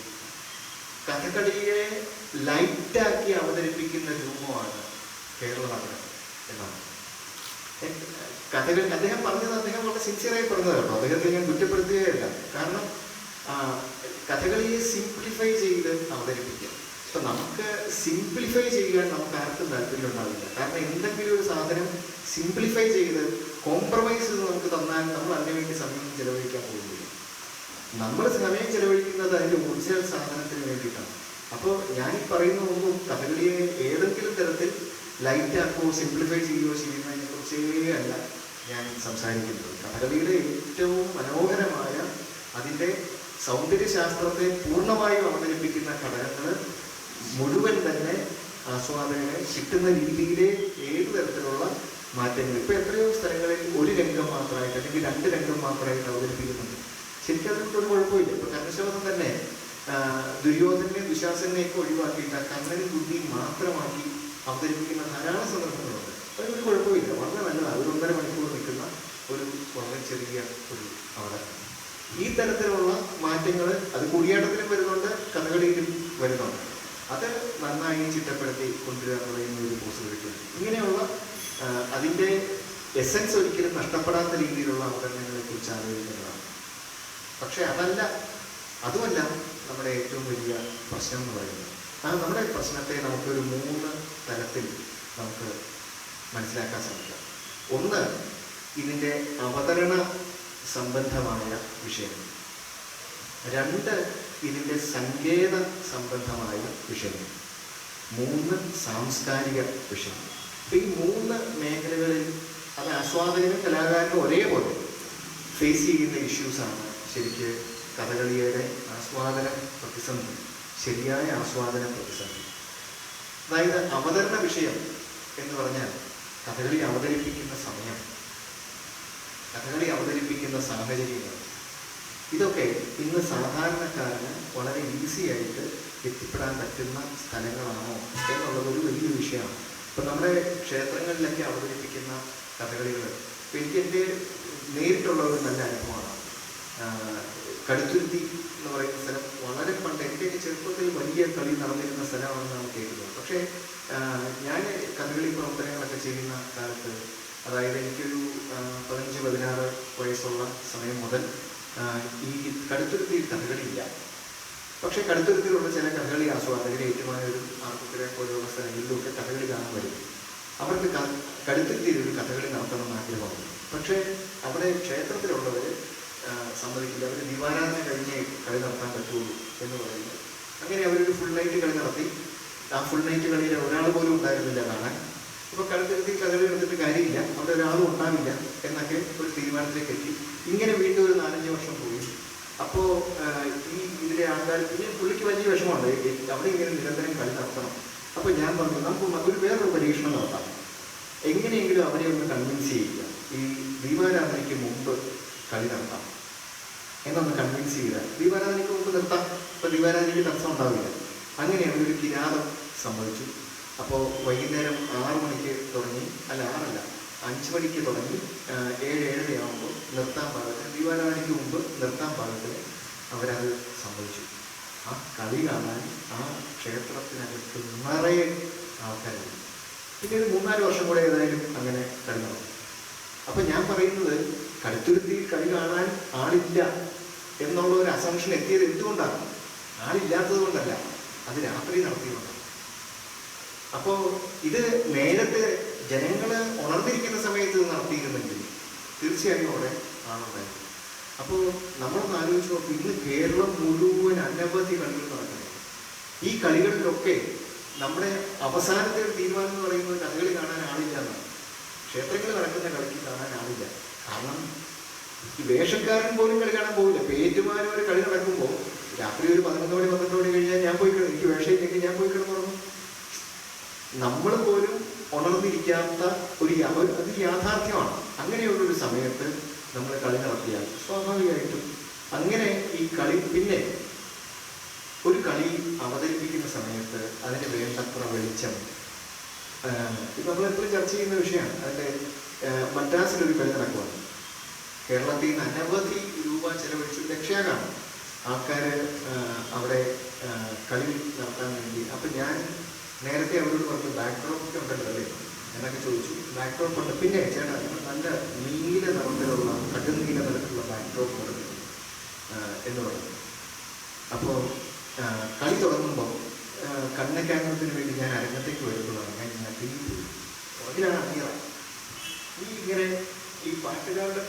കഥകളിയെ ലൈറ്റാക്കി അവതരിപ്പിക്കുന്ന രൂപമാണ് കേരള നടനം എന്നാണ്. കഥകൾ അദ്ദേഹം പറഞ്ഞത് അദ്ദേഹം വളരെ സിൻസിയറായി പറഞ്ഞത് കേട്ടോ. അദ്ദേഹത്തെ ഞാൻ കുറ്റപ്പെടുത്തുകയല്ല. കാരണം കഥകളിയെ സിംപ്ലിഫൈ ചെയ്ത് അവതരിപ്പിക്കുക. ഇപ്പം നമുക്ക് സിംപ്ലിഫൈ ചെയ്യാൻ നമുക്ക് ആർക്കും താല്പര്യം ഉണ്ടാവില്ല. കാരണം എന്തെങ്കിലും ഒരു സാധനം സിംപ്ലിഫൈ ചെയ്ത് കോംപ്രമൈസ് ചെയ്ത് നമുക്ക് തന്നാൽ നമ്മൾ അതിനു വേണ്ടി സമയം ചെലവഴിക്കാൻ പോകുന്നില്ല. നമ്മൾ സമയം ചെലവഴിക്കുന്നത് അതിൻ്റെ ഒറിജിനൽ സാധനത്തിന് വേണ്ടിയിട്ടാണ്. അപ്പോൾ ഞാനീ പറയുന്നതൊന്നും കഥകളിയെ ഏതെങ്കിലും തരത്തിൽ ലൈറ്റാക്കുകയോ സിംപ്ലിഫൈ ചെയ്യുകയോ ചെയ്യുന്നതിനെ കുറിച്ചേ അല്ല ഞാൻ സംസാരിക്കുന്നത്. കഥകളിയുടെ ഏറ്റവും മനോഹരമായ അതിൻ്റെ സൗന്ദര്യശാസ്ത്രത്തെ പൂർണ്ണമായും അവതരിപ്പിക്കുന്ന ഘടകങ്ങൾ മുഴുവൻ തന്നെ ആസ്വാദകനെ കിട്ടുന്ന രീതിയിലെ ഏത് തരത്തിലുള്ള മാറ്റങ്ങൾ. ഇപ്പോൾ എത്രയോ സ്ഥലങ്ങളിൽ ഒരു രംഗം മാത്രമായിട്ട് അല്ലെങ്കിൽ 2 രംഗം മാത്രമായിട്ട് അവതരിപ്പിക്കുന്നുണ്ട്. ശരിക്കും അതിനൊരു കുഴപ്പമില്ല. ഇപ്പോൾ കർണശോധം തന്നെ ദുര്യോധനെ ദുശാസനെയൊക്കെ ഒഴിവാക്കിയിട്ട് കണ്ണനും ബുദ്ധിയും മാത്രമാക്കി അവതരിപ്പിക്കുന്ന ധാരാളം സന്ദർഭങ്ങളുണ്ട്. അതിനൊരു കുഴപ്പമില്ല, വളരെ നല്ലതാണ്. ഒരു 1.5 മണിക്കൂർ നിൽക്കുന്ന ഒരു വളരെ ചെറിയ ഒരു അവതരണം. ഈ തരത്തിലുള്ള മാറ്റങ്ങൾ അത് കൂടിയാട്ടത്തിലും വരുന്നുണ്ട്, കഥകളിയിലും വരുന്നുണ്ട്. അത് നന്നായി ചിട്ടപ്പെടുത്തി കൊണ്ടുവരിക എന്ന് പറയുന്ന ഒരു പോസിബിലിറ്റി ഉണ്ട്. ഇങ്ങനെയുള്ള അതിൻ്റെ എസൻസ് ഒരിക്കലും നഷ്ടപ്പെടാത്ത രീതിയിലുള്ള അവതരണങ്ങളെ കുറിച്ച് ആലോചിക്കുന്നതാണ്. പക്ഷെ അതുമല്ല നമ്മുടെ ഏറ്റവും വലിയ പ്രശ്നം എന്ന് പറയുന്നത്. നമ്മുടെ പ്രശ്നത്തെ നമുക്കൊരു 3 തലത്തിൽ നമുക്ക് മനസ്സിലാക്കാൻ ശ്രമിക്കാം. ഒന്ന്, ഇതിൻ്റെ അവതരണ സംബന്ധമായ വിഷയങ്ങൾ, 2 ഇതിൻ്റെ സങ്കേത സംബന്ധമായ വിഷയങ്ങൾ, 3 സാംസ്കാരിക വിഷയങ്ങൾ. അപ്പം ഈ 3 മേഖലകളിൽ അത് ആസ്വാദകനും കലാകാരനും ഒരേപോലെ ഫേസ് ചെയ്യുന്ന ഇഷ്യൂസാണ് ശരിക്ക് കഥകളിയുടെ ആസ്വാദന പ്രതിസന്ധി, ശരിയായ ആസ്വാദന പ്രതിസന്ധി. അതായത് അവതരണ വിഷയം എന്ന് പറഞ്ഞാൽ കഥകളി അവതരിപ്പിക്കുന്ന സമയം, കഥകളി അവതരിപ്പിക്കുന്ന സാഹചര്യങ്ങൾ, ഇതൊക്കെ ഇന്ന് സാധാരണക്കാരന് വളരെ ഈസി ആയിട്ട് എത്തിപ്പെടാൻ പറ്റുന്ന സ്ഥലങ്ങളാണോ എന്നുള്ളതൊരു വലിയ വിഷയമാണ്. ഇപ്പം നമ്മുടെ ക്ഷേത്രങ്ങളിലൊക്കെ അവതരിപ്പിക്കുന്ന കഥകളികൾ, ഇപ്പം എനിക്ക് എൻ്റെ നേരിട്ടുള്ള ഒരു നല്ല അനുഭവമാണ്. കടുത്തുരുത്തി എന്ന് പറയുന്ന സ്ഥലം വളരെ പണ്ട് എൻ്റെയൊക്കെ ചെറുപ്പത്തിൽ വലിയ കളി നടന്നിരുന്ന സ്ഥലമാണെന്നാണ് കേൾക്കുന്നത്. പക്ഷേ ഞാൻ കഥകളി പ്രവർത്തനങ്ങളൊക്കെ ചെയ്യുന്ന കാലത്ത്, അതായത് എനിക്കൊരു 15-16 വയസ്സുള്ള സമയം മുതൽ ഈ കടുത്തുരുത്തിയിൽ കഥകളിയില്ല. പക്ഷേ കടുത്തുരുത്തിയിലുള്ള ചില കഥകളി ആസ്വാദകർ ഏറ്റുമാനൂരും ആർപ്പുക്കര പോലെയുള്ള സ്ഥലങ്ങളിലൊക്കെ കഥകളി കാണാൻ വരും. അവർക്ക് കടുത്തുരുത്തിയിൽ ഒരു കഥകളി നടത്തണമെന്ന് ആഗ്രഹമാണ്. പക്ഷേ അവിടെ ക്ഷേത്രത്തിലുള്ളവർ സമ്മതിക്കില്ല. അവർ ദീപാരാധന കഴിഞ്ഞ് കളി നടത്താൻ പറ്റുള്ളൂ എന്ന് പറയുന്നു. അങ്ങനെ അവരൊരു ഫുൾ നൈറ്റ് കളി നടത്തി. ആ ഫുൾ നൈറ്റ് കളിയിൽ ഒരാൾ പോലും ഉണ്ടായിരുന്നില്ല കാണാൻ. ഇപ്പോൾ കടുത്തുരുത്തി കഥകളി എടുത്തിട്ട് കാര്യമില്ല, അവിടെ ഒരാളും ഉണ്ടാവില്ല എന്നൊക്കെ ഒരു തീരുമാനത്തിലേക്ക് എത്തി. ഇങ്ങനെ വീണ്ടും ഒരു 4-5 വർഷം പോയി. അപ്പോൾ ഈ ഇതിലെ ആൾക്കാർ, പിന്നെ പുള്ളിക്ക് വലിയ വിഷമമുണ്ട്, അവിടെ ഇങ്ങനെ നിരന്തരം കളി നടത്തണം. അപ്പോൾ ഞാൻ പറഞ്ഞു, നമുക്ക് വേറൊരു പരീക്ഷണം നടത്താം, എങ്ങനെയെങ്കിലും അവരെ ഒന്ന് കൺവിൻസ് ചെയ്യുക, ഈ ദീപാരാധനയ്ക്ക് മുമ്പ് കളി നടത്താം എന്നൊന്ന് കൺവിൻസ് ചെയ്താൽ ദീപാരാധനയ്ക്ക് മുമ്പ് നിർത്താം. ഇപ്പോൾ ദീപാരാധനയ്ക്ക് തടസ്സം ഉണ്ടാവില്ല. അങ്ങനെ അവരൊരു കിരാതം സമ്മതിച്ചു. അപ്പോൾ വൈകുന്നേരം 6 മണിക്ക് തുടങ്ങി, 5 മണിക്ക് തുടങ്ങി 7-7:30 ആകുമ്പോൾ നിർത്താൻ പാകത്തിന്, ദീപാരാധനയ്ക്ക് മുമ്പ് നിർത്താൻ പാകത്തിന് അവരത് സമ്മതിച്ചു. ആ കളി കാണാൻ ആ ക്ഷേത്രത്തിനകത്ത് നിറയെ ആൾക്കാരുണ്ട്. പിന്നെ ഒരു 3-4 വർഷം കൂടെ ഏതായാലും അങ്ങനെ കളി നടന്നു. അപ്പം ഞാൻ പറയുന്നത്, കടുത്തുരുത്തിയിൽ കളി കാണാൻ ആളില്ല എന്നുള്ള ഒരു അസംഷൻ എത്തിയത് എന്തുകൊണ്ടാണ്? ആളില്ലാത്തത് കൊണ്ടല്ല, അത് രാത്രി നടത്തിയതുകൊണ്ടാണ്. അപ്പോൾ ഇത് നേരത്തെ ജനങ്ങൾ ഉണർന്നിരിക്കുന്ന സമയത്ത് ഇത് നടത്തിയിരുന്നെങ്കിൽ തീർച്ചയായും അവിടെ ആളുണ്ടായിരുന്നു. അപ്പോൾ നമ്മളൊന്ന് ആലോചിച്ച് നോക്കും, ഇന്ന് കേരളം മുഴുവൻ അനവധി കളികൾ നടക്കുന്നത്. ഈ കളികളിലൊക്കെ നമ്മുടെ അവസാനത്തെ ഒരു തീരുമാനം എന്ന് പറയുന്നത് കഥകളി കാണാൻ ആളില്ല എന്നാണ്. ക്ഷേത്രങ്ങളിൽ നടക്കുന്ന കളിക്ക് കാണാൻ ആളില്ല. കാരണം ഈ വേഷക്കാരൻ പോലും കളി കാണാൻ പോകില്ല. പേറ്റുമാരും ഒരു കളി നടക്കുമ്പോൾ രാത്രി ഒരു 11 മണി കഴിഞ്ഞാൽ ഞാൻ പോയി കിടന്നു, എനിക്ക് വേഷമില്ലെങ്കിൽ ഞാൻ പോയി കിടന്നു. നമ്മൾ പോലും ഉണർന്നിരിക്കാത്ത അത് യാഥാർത്ഥ്യമാണ്. അങ്ങനെയുള്ളൊരു സമയത്ത് നമ്മൾ കളി നടത്തിയാൽ സ്വാഭാവികമായിട്ടും അങ്ങനെ ഈ കളി, പിന്നെ ഒരു കളി അവതരിപ്പിക്കുന്ന സമയത്ത് അതിന് വേണ്ടത്ര വെളിച്ചം, ഇത് നമ്മളെപ്പോഴും ചർച്ച ചെയ്യുന്ന വിഷയമാണ്. അതിൻ്റെ മദ്രാസിലൊരു കളി നടക്കുവാണ്. കേരളത്തിൽ നിന്ന് അനവധി രൂപ ചെലവഴിച്ച് ലക്ഷാകാണ് ആൾക്കാർ അവിടെ കളി നടത്താൻ വേണ്ടി. അപ്പം ഞാൻ നേരത്തെ അവരോട് പറഞ്ഞു, ബാക്ക്ഡ്രോപ്പൊക്കെ ഉണ്ടല്ലോ അല്ലേ എന്നൊക്കെ ചോദിച്ചു. ബാക്ക്ഡ്രോപ്പ് ഉണ്ട്, പിന്നെ ചേട്ടാ നല്ല നീല നിറത്തിലുള്ള കടുനീല നിറത്തിലുള്ള ബാക്ക്ഡ്രോപ്പ് ഉണ്ട് എന്ന് പറഞ്ഞു. അപ്പോൾ കളി തുടങ്ങുമ്പോൾ കണ്ണക്കാങ്ങത്തിന് വേണ്ടി ഞാൻ അരങ്ങത്തേക്ക് വരുമ്പോഴാണ് ഞാൻ ഞെട്ടിപ്പോയി. അതിലാണ് അണിയറ ഇങ്ങനെ ഈ പാട്ടുകാരുടെ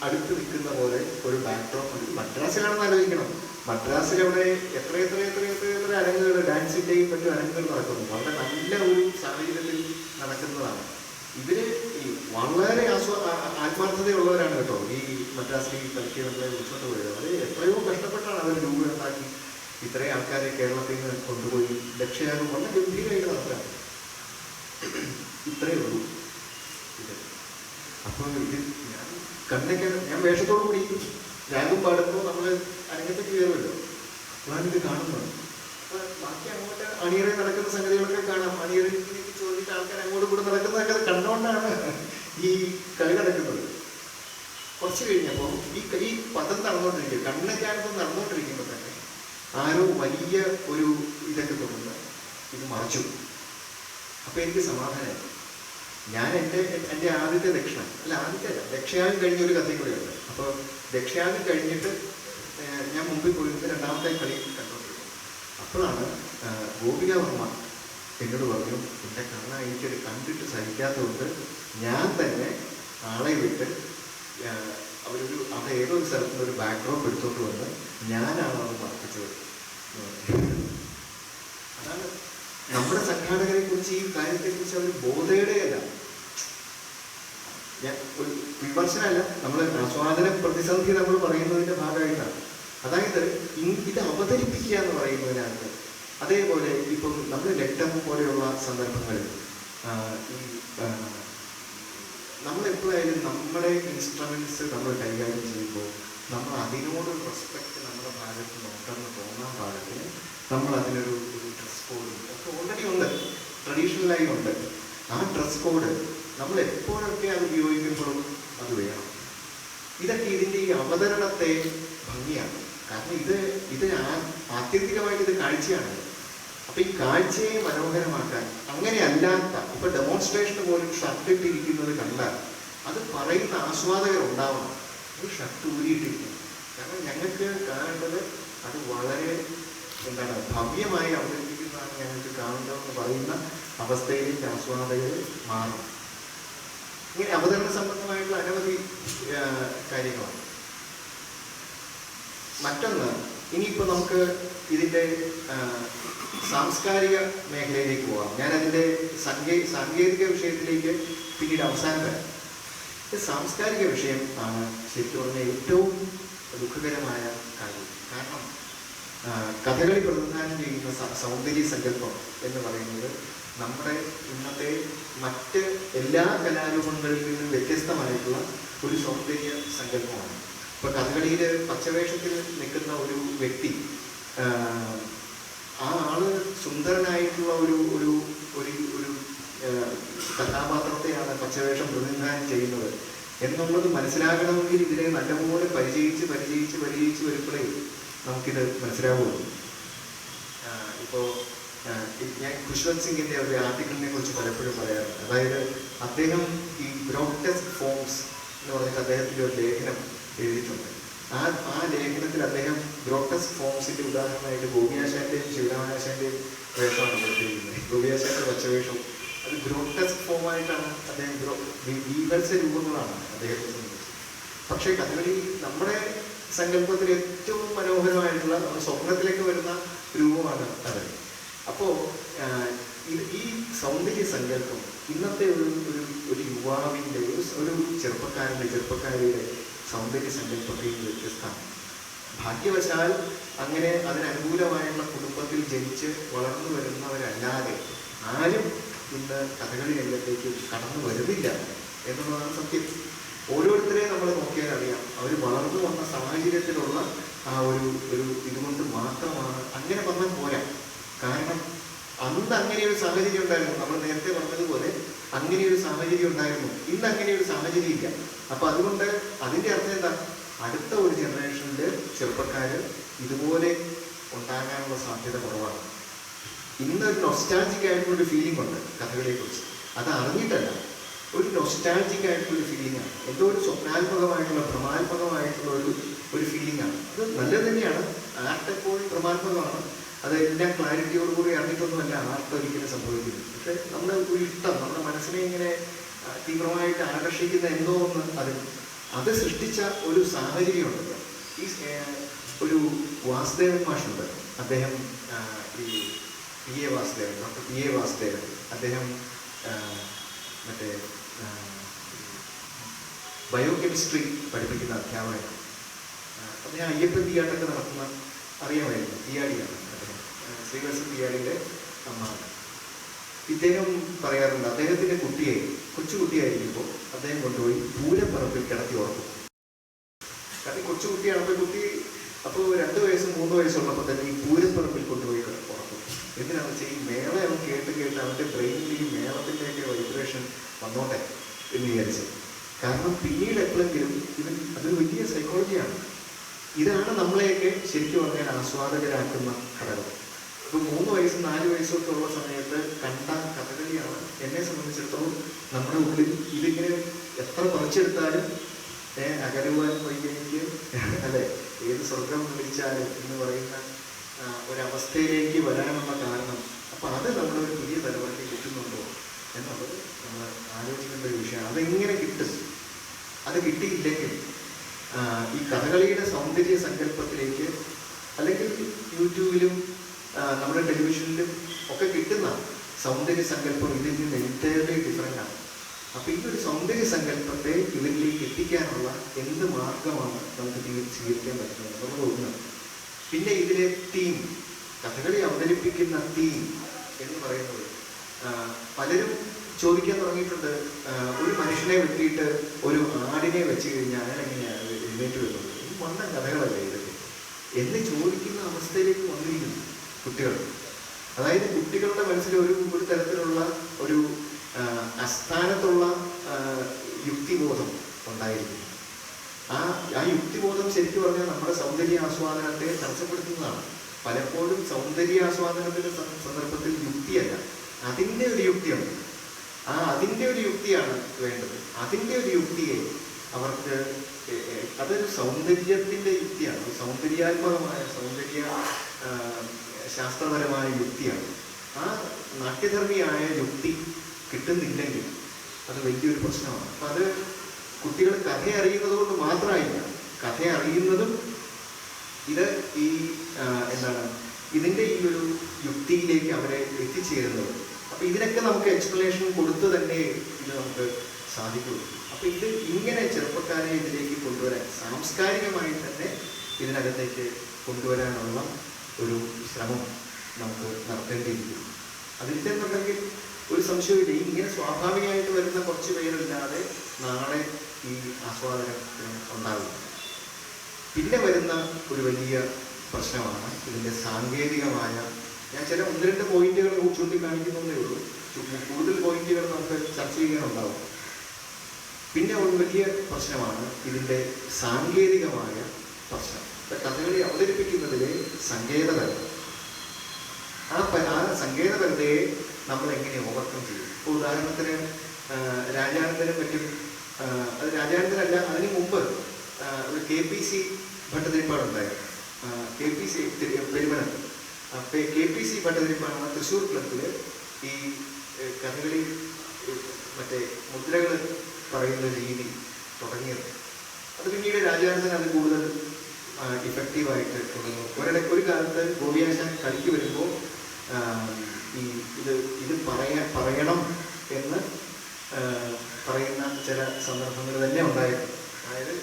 അടുത്ത് നിൽക്കുന്ന പോലെ ഒരു ബാക്ക്ഡ്രോപ്പ് ഉണ്ട്. മദ്രാസിലാണെന്ന് ആലോചിക്കണം. മദ്രാസിലവിടെ എത്ര അരങ്ങുകൾ, ഡാൻസിൻ്റെയും മറ്റും അരങ്ങുകൾ നടക്കുന്നു. വളരെ നല്ല ഒരു സാഹചര്യത്തിൽ നടക്കുന്നതാണ്. ഇവര് ഈ വളരെ ആത്മാർത്ഥതയുള്ളവരാണ് കേട്ടോ. ഈ മദ്രാസിൽ കളിക്ക് നമ്മളെ വിളിച്ചോണ്ട് പോയത് അവർ എത്രയോ കഷ്ടപ്പെട്ടാണ് അവർ രൂപ ഉണ്ടാക്കി ഇത്രയും ആൾക്കാരെ കേരളത്തിൽ നിന്ന് കൊണ്ടുപോയി ലക്ഷ്യയാകും വളരെ ഗംഭീരമായിട്ട് നടത്താൻ. ഇത്രയേ ഉള്ളൂ ഇത്. അപ്പോൾ ഇത് ഞാൻ വേഷത്തോടു കൂടി രാഗം പാടുമ്പോൾ നമ്മൾ അരങ്ങത്തേക്ക് കയറുമല്ലോ, ഞാനിത് കാണുന്നത്. അപ്പോൾ ബാക്കി അങ്ങോട്ട് അണിയറയിൽ നടക്കുന്ന സംഗതികളൊക്കെ കാണാം. അണിയറയിൽ ചോദിച്ചിട്ട് ആൾക്കാർ അങ്ങോട്ടും കൂടെ നടക്കുന്നതൊക്കെ അത് കണ്ടുകൊണ്ടാണ് ഈ കളി നടക്കുന്നത്. കുറച്ച് കഴിഞ്ഞപ്പോൾ ഈ പദം നടന്നുകൊണ്ടിരിക്കുക, കണ്ണക്കാനത്ത് നടന്നുകൊണ്ടിരിക്കുമ്പോൾ തന്നെ ആരോ വലിയ ഒരു ഇതൊക്കെ തോന്നുന്നു, ഇത് മറിച്ചു. അപ്പോൾ എനിക്ക് സമാധാനമായി. ഞാൻ എൻ്റെ ആദ്യത്തെ ദക്ഷിണ ദക്ഷയാഗം കഴിഞ്ഞൊരു കഥയും കൂടെയുണ്ട്. അപ്പോൾ ദക്ഷയാഗം കഴിഞ്ഞിട്ട് ഞാൻ മുമ്പിൽ പോയിരുന്ന രണ്ടാമത്തെ കളി കണ്ടുകൊണ്ടിരുന്നു. അപ്പോഴാണ് ഗോപിക വർമ്മ എന്നോട് പറഞ്ഞു, എൻ്റെ കണ്ണ എനിക്കത് കണ്ടിട്ട് സഹിക്കാത്തതുകൊണ്ട് ഞാൻ തന്നെ ആളെ വിട്ട് അവരൊരു സ്ഥലത്ത് നിന്ന് ഒരു ബാക്ക്ഡ്രോപ്പ് എടുത്തോണ്ട് വന്ന് ഞാനാണ് അത് മറപ്പിച്ചത്. അതാണ് നമ്മുടെ സംഘാടകരെ കുറിച്ച്, ഈ കാര്യത്തെക്കുറിച്ച് അവർ ബോധേടയല്ല. ഞാൻ ഒരു വിമർശനമല്ല, നമ്മൾ ആസ്വാദന പ്രതിസന്ധി നമ്മൾ പറയുന്നതിൻ്റെ ഭാഗമായിട്ടാണ്. അതായത് ഇത് അവതരിപ്പിക്കുക എന്ന് പറയുന്നതിനകത്ത്, അതേപോലെ ഇപ്പം നമ്മൾ രക്തം പോലെയുള്ള സന്ദർഭങ്ങളിൽ ഈ നമ്മളെപ്പോഴായാലും നമ്മുടെ ഇൻസ്ട്രുമെൻറ്റ്സ് നമ്മൾ കൈകാര്യം ചെയ്യുമ്പോൾ നമ്മൾ അതിനോട് റെസ്പെക്റ്റ് നമ്മുടെ ഭാഗത്ത് നോക്കണമെന്ന് തോന്നാൻ പാകത്തിന് നമ്മൾ അതിനൊരു ഡ്രസ് കോഡും ഒക്കെ ഓൾറെഡി ഉണ്ട്, ട്രഡീഷണലായി ഉണ്ട്. ആ ഡ്രസ് കോഡ് നമ്മൾ എപ്പോഴൊക്കെ അത് ഉപയോഗിക്കുമ്പോഴും അത് വേണം. ഇതൊക്കെ ഇതിൻ്റെ ഈ അവതരണത്തെ ഭംഗിയാണ്. കാരണം ഇത് ആത്യന്തികമായിട്ട് ഇത് കാഴ്ചയാണ്. അപ്പം ഈ കാഴ്ചയെ മനോഹരമാക്കാൻ അങ്ങനെ അല്ലാത്ത, ഇപ്പൊ ഡെമോൺസ്ട്രേഷന് പോലും ഷർട്ട് ഇട്ടിരിക്കുന്നത് കണ്ടാൽ അത് പറയുന്ന ആസ്വാദകർ ഉണ്ടാവണം. ഒരു ഷർട്ട് ഊരിയിട്ടിരിക്കും. കാരണം ഞങ്ങൾക്ക് കാണേണ്ടത് അത് വളരെ ഭവ്യമായി അവതരിപ്പിക്കുന്നതാണ് ഞങ്ങൾക്ക് കാണേണ്ടതെന്ന് പറയുന്ന അവസ്ഥയിലേക്ക് ആസ്വാദകർ മാറും. ഇങ്ങനെ അവതരണ സംബന്ധമായിട്ടുള്ള അനവധി കാര്യങ്ങളാണ്. മറ്റൊന്ന്, ഇനിയിപ്പോൾ നമുക്ക് ഇതിൻ്റെ സാംസ്കാരിക മേഖലയിലേക്ക് പോകാം. ഞാനതിൻ്റെ സാങ്കേതിക വിഷയത്തിലേക്ക് പിന്നീട് അവസാനം വരാം. സാംസ്കാരിക വിഷയം ആണ് ശരിക്കും പറഞ്ഞാൽ ഏറ്റവും ദുഃഖകരമായ കാര്യം. കാരണം കഥകളി പ്രതിനിധാനം ചെയ്യുന്ന സൗന്ദര്യ സങ്കല്പം എന്ന് പറയുന്നത് നമ്മുടെ ഇന്നത്തെ മറ്റ് എല്ലാ കലാരൂപങ്ങളിൽ നിന്നും വ്യത്യസ്തമായിട്ടുള്ള ഒരു സൗന്ദര്യ സങ്കല്പമാണ്. ഇപ്പോൾ കഥകളിയിൽ പച്ചവേഷത്തിൽ നിൽക്കുന്ന ഒരു വ്യക്തി, ആ ആള് സുന്ദരനായിട്ടുള്ള ഒരു ഒരു ഒരു ഒരു കഥാപാത്രത്തെയാണ് പച്ചവേഷം പ്രതിനിധാനം ചെയ്യുന്നത് എന്നുള്ളത് മനസ്സിലാക്കണമെങ്കിൽ ഇതിനെ നല്ലപോലെ പരിചയിച്ച് വരുമ്പോഴേ നമുക്കിത് മനസ്സിലാവുള്ളൂ. ഇപ്പോൾ ഞാൻ ഖുശ്വന്ത് സിംഗിൻ്റെ ഒരു ആർട്ടിക്കിളിനെ കുറിച്ച് പലപ്പോഴും പറയാറുണ്ട്. അതായത് അദ്ദേഹം ഈ ഗ്രോട്ടസ്ക് ഫോംസ് എന്ന് പറഞ്ഞിട്ട് അദ്ദേഹത്തിൻ്റെ ഒരു ലേഖനം എഴുതിയിട്ടുണ്ട്. ആ ലേഖനത്തിൽ അദ്ദേഹം ഗ്രോട്ടസ്ക് ഫോംസിൻ്റെ ഉദാഹരണമായിട്ട് ഗോപിയാശാന്റെയും ശിവരാമനാശാന്റെയും വേഷമാണ് കൊടുത്തിരിക്കുന്നത്. ഗോപിയാശാന്റെ പച്ചവേഷം അത് ഗ്രോട്ടസ്ക് ഫോമായിട്ടാണ് അദ്ദേഹം, വീവത്സ രൂപങ്ങളാണ് അദ്ദേഹത്തെ സംബന്ധിച്ച്. പക്ഷേ കഥകളി നമ്മുടെ സങ്കല്പത്തിൽ ഏറ്റവും മനോഹരമായിട്ടുള്ള, നമ്മുടെ സ്വപ്നത്തിലേക്ക് വരുന്ന രൂപമാണ് കഥകളി. അപ്പോൾ ഈ സൗന്ദര്യ സങ്കല്പം ഇന്നത്തെ ഒരു യുവാവിൻ്റെ, ഒരു ചെറുപ്പക്കാരിയുടെ സൗന്ദര്യ സങ്കല്പത്തിൽ വ്യത്യസ്തമാണ്. ഭാഗ്യവശാൽ അങ്ങനെ അതിനനുകൂലമായുള്ള കുടുംബത്തിൽ ജനിച്ച് വളർന്നു വരുന്നവരല്ലാതെ ആരും ഇന്ന് കഥകളി രംഗത്തേക്ക് കടന്നു വരുന്നില്ല എന്നുള്ളതാണ് സത്യം. ഓരോരുത്തരെ നമ്മൾ നോക്കിയാൽ അറിയാം, അവർ വളർന്നു വന്ന സാഹചര്യത്തിലുള്ള ആ ഒരു ഇതുകൊണ്ട് മാത്രമാണ്. അങ്ങനെ വന്നാൽ പോരാ. കാരണം അന്ന് അങ്ങനെയൊരു സാഹചര്യം ഉണ്ടായിരുന്നു. നമ്മൾ നേരത്തെ പറഞ്ഞതുപോലെ അങ്ങനെയൊരു സാഹചര്യം ഉണ്ടായിരുന്നു. ഇന്ന് അങ്ങനെയൊരു സാഹചര്യം ഇല്ല. അപ്പം അതുകൊണ്ട് അതിൻ്റെ അർത്ഥം എന്താ? അടുത്ത ഒരു ജനറേഷനിൽ ചെറുപ്പക്കാർ ഇതുപോലെ ഉണ്ടാകാനുള്ള സാധ്യത കുറവാണ്. ഇന്നൊരു നൊസ്റ്റാൾജിക് ആയിട്ടുള്ളൊരു ഫീലിംഗ് ഉണ്ട് കഥകളെക്കുറിച്ച്. അത് അറിഞ്ഞിട്ടല്ല, ഒരു നൊസ്റ്റാൾജിക് ആയിട്ടുള്ളൊരു ഫീലിംഗാണ്. എന്തോ ഒരു സ്വപ്നാത്മകമായിട്ടുള്ള, ഭ്രമാത്മകമായിട്ടുള്ള ഒരു ഫീലിംഗാണ്. അത് നല്ലത് തന്നെയാണ്. ആർട്ട് എപ്പോഴും ഭ്രമാത്മകമാണ്. അതെല്ലാം ക്ലാരിറ്റിയോടുകൂടി അറിഞ്ഞിട്ടൊന്നുമല്ല ആർട്ട് ഒരിക്കലും സംഭവിക്കുന്നത്. പക്ഷെ നമ്മുടെ ഒരു ഇഷ്ടം, നമ്മുടെ മനസ്സിനെ ഇങ്ങനെ തീവ്രമായിട്ട് ആകർഷിക്കുന്ന എന്തോ ഒന്ന് അത് സൃഷ്ടിച്ച ഒരു സാഹചര്യം ഉണ്ടല്ലോ. ഈ ഒരു വാസുദേവൻ മാഷുണ്ട്. അദ്ദേഹം ഈ ഡോക്ടർ പി എ വാസുദേവൻ, അദ്ദേഹം മറ്റേ ബയോകെമിസ്ട്രി പഠിപ്പിക്കുന്ന അധ്യാപകനാണ്. അദ്ദേഹം അയ്യപ്പൻ തീയാട്ടൊക്കെ നടത്തുന്ന അറിയാമായിരുന്നു. തീയാടിയാണ് അദ്ദേഹം, ശ്രീവത്സൻ തീയാടിയുടെ അമ്മാണ്. ഇദ്ദേഹം പറയാറുണ്ട്, അദ്ദേഹത്തിൻ്റെ കുട്ടിയെ, കൊച്ചുകുട്ടിയായിരിക്കുമ്പോൾ അദ്ദേഹം കൊണ്ടുപോയി പൂരപ്പറമ്പിൽ കിടത്തി ഉറക്കും. കാരണം കൊച്ചുകുട്ടിയാണ്. അപ്പോൾ 2 വയസ്സും 3 വയസ്സുള്ളപ്പോൾ തന്നെ ഈ പൂരപ്പറമ്പിൽ കൊണ്ടുപോയി ഉറക്കും. എന്തിനാണെന്ന് വെച്ചാൽ ഈ മേള അവൻ കേട്ട് അവൻ്റെ ബ്രെയിനിൽ ഈ മേളത്തിൻ്റെയൊക്കെ വൈബ്രേഷൻ വന്നോട്ടെ എന്ന് വിചാരിച്ചു. കാരണം പിന്നീട് എപ്പോഴെങ്കിലും അതൊരു വലിയ സൈക്കോളജിയാണ്. ഇതാണ് നമ്മളെയൊക്കെ ശരിക്കും പറഞ്ഞാൽ ആസ്വാദകരാക്കുന്ന ഘടകം. ഇപ്പോൾ 3 വയസ്സും 4 വയസ്സും ഒക്കെ ഉള്ള സമയത്ത് കണ്ട കഥകളിയാണ് എന്നെ സംബന്ധിച്ചിടത്തോളം നമ്മുടെ ഉള്ളിൽ ഇതിങ്ങനെ എത്ര പറിച്ചെടുത്താലും അകലുവാൻ വയ്യെങ്കിൽ അല്ലെ, ഏത് സ്വർഗം വിളിച്ചാലും എന്ന് പറയുന്ന ഒരവസ്ഥയിലേക്ക് വരാനുള്ള കാരണം. അപ്പം അത് നമ്മളൊരു പുതിയ തലമുറയ്ക്ക് കിട്ടുന്നുണ്ടോ എന്നുള്ളത് നമ്മൾ ആലോചിക്കേണ്ട ഒരു വിഷയമാണ്. അതെങ്ങനെ കിട്ടും? അത് കിട്ടിയില്ലെങ്കിൽ ഈ കഥകളിയുടെ സൗന്ദര്യ സങ്കല്പത്തിലേക്ക്, അല്ലെങ്കിൽ യൂട്യൂബിലും നമ്മുടെ ടെലിവിഷനിലും ഒക്കെ കിട്ടുന്ന സൗന്ദര്യ സങ്കല്പം ഇതിൽ നിന്ന് എൻറ്റയർലി ഡിഫറെൻ്റ് ആണ്. അപ്പോൾ ഈ ഒരു സൗന്ദര്യ സങ്കല്പത്തെ ഇവരിലേക്ക് എത്തിക്കാനുള്ള എന്ത് മാർഗമാണ് നമുക്ക് സ്വീകരിക്കാൻ പറ്റുന്നത് നമ്മൾ തോന്നുന്നത്. പിന്നെ ഇതിലെ തീം, കഥകളി അവതരിപ്പിക്കുന്ന തീം എന്ന് പറയുന്നത് പലരും ചോദിക്കാൻ തുടങ്ങിയിട്ടുണ്ട്. ഒരു മനുഷ്യനെ വെട്ടിയിട്ട് ഒരു ആടിനെ വെച്ച് കഴിഞ്ഞാൽ അയാളെങ്ങനെയാണ് എഴുന്നേറ്റ് വരുന്നത്? ഈ വന്ന കഥകളല്ലേ ഇതൊക്കെ എന്ന് ചോദിക്കുന്ന അവസ്ഥയിലേക്ക് വന്നിരിക്കുന്നു കുട്ടികൾ. അതായത് കുട്ടികളുടെ മനസ്സിൽ ഒരു തരത്തിലുള്ള ഒരു അസ്ഥാനത്തുള്ള യുക്തിബോധം ഉണ്ടായിരിക്കും. ആ യുക്തിബോധം ശരിക്കും പറഞ്ഞാൽ നമ്മുടെ സൗന്ദര്യ ആസ്വാദനത്തെ തടസ്സപ്പെടുത്തുന്നതാണ്. പലപ്പോഴും സൗന്ദര്യ ആസ്വാദനത്തിന്റെ സന്ദർഭത്തിൽ യുക്തിയല്ല, അതിൻ്റെ ഒരു യുക്തിയുണ്ട്. അതിൻ്റെ ഒരു യുക്തിയാണ് വേണ്ടത്. അതിൻ്റെ ഒരു യുക്തിയെ അവർക്ക്, അതൊരു സൗന്ദര്യത്തിൻ്റെ യുക്തിയാണ്, സൗന്ദര്യാത്മകമായ സൗന്ദര്യ ശാസ്ത്രപരമായ യുക്തിയാണ്. ആ നാട്യധർമ്മിയായ യുക്തി കിട്ടുന്നില്ലെങ്കിൽ അത് വലിയൊരു പ്രശ്നമാണ്. അപ്പം അത് കുട്ടികൾ കഥ അറിയുന്നത് കൊണ്ട് മാത്രമായില്ല, കഥ അറിയുന്നതും ഇത് ഈ ഇതിൻ്റെ ഈ ഒരു യുക്തിയിലേക്ക് അവരെ എത്തിച്ചേരുന്നത്. അപ്പം ഇതിനൊക്കെ നമുക്ക് എക്സ്പ്ലനേഷൻ കൊടുത്ത് തന്നെ ഇത് നമുക്ക് സാധിക്കുള്ളൂ. അപ്പം ഇത് ഇങ്ങനെ ചെറുപ്പക്കാരെ ഇതിലേക്ക് കൊണ്ടുവരാൻ, സാംസ്കാരികമായി തന്നെ ഇതിനകത്തേക്ക് കൊണ്ടുവരാനുള്ള ഒരു ശ്രമം നമുക്ക് നടത്തേണ്ടിയിരിക്കുന്നു. അതില്ലെന്നുണ്ടെങ്കിൽ ഒരു സംശയമില്ല, ഇങ്ങനെ സ്വാഭാവികമായിട്ട് വരുന്ന കുറച്ച് പേരില്ലാതെ നാളെ ഈ ആസ്വാദനം ഉണ്ടാകും. പിന്നെ വരുന്ന ഒരു വലിയ പ്രശ്നമാണ് ഇതിൻ്റെ സാങ്കേതികമായ, ഞാൻ ചില 1-2 പോയിന്റുകൾ ചൂണ്ടിക്കാണിക്കുന്നതേ ഉള്ളൂ, കൂടുതൽ പോയിന്റുകൾ നമുക്ക് ചർച്ച ചെയ്യാനുണ്ടാവും. പിന്നെ ഒരു വലിയ പ്രശ്നമാണ് ഇതിൻ്റെ സാങ്കേതികമായ പ്രശ്നം. കഥകളി അവതരിപ്പിക്കുന്നതിലെ സങ്കേതപരത, ആ സങ്കേതപരതയെ നമ്മൾ എങ്ങനെ ഓവർകം ചെയ്യും? ഇപ്പോൾ ഉദാഹരണത്തിന് രാജാനന്ദനും മറ്റും, അത് രാജാനന്ദനല്ല, അതിന് മുമ്പ് ഒരു KPC ഭട്ടതിരിപ്പാടുണ്ടായിരുന്നു. KPC പെരുമനത്ത് KPC ഭട്ടതിരിപ്പാടാണ് തൃശ്ശൂർ ക്ലബിൽ ഈ കഥകളി മറ്റേ മുദ്രകൾ പറയുന്ന രീതി തുടങ്ങിയത്. അത് പിന്നീട് രാജാനന്ദൻ അത് കൂടുതൽ ഇഫക്റ്റീവായിട്ട് തുടങ്ങും. ഒരു കാലത്ത് ഗോപിയാശാൻ കളിക്ക് വരുമ്പോൾ ഇത് പറയണം എന്ന് പറയുന്ന ചില സന്ദർഭങ്ങൾ തന്നെ ഉണ്ടായിരുന്നു. അതായത്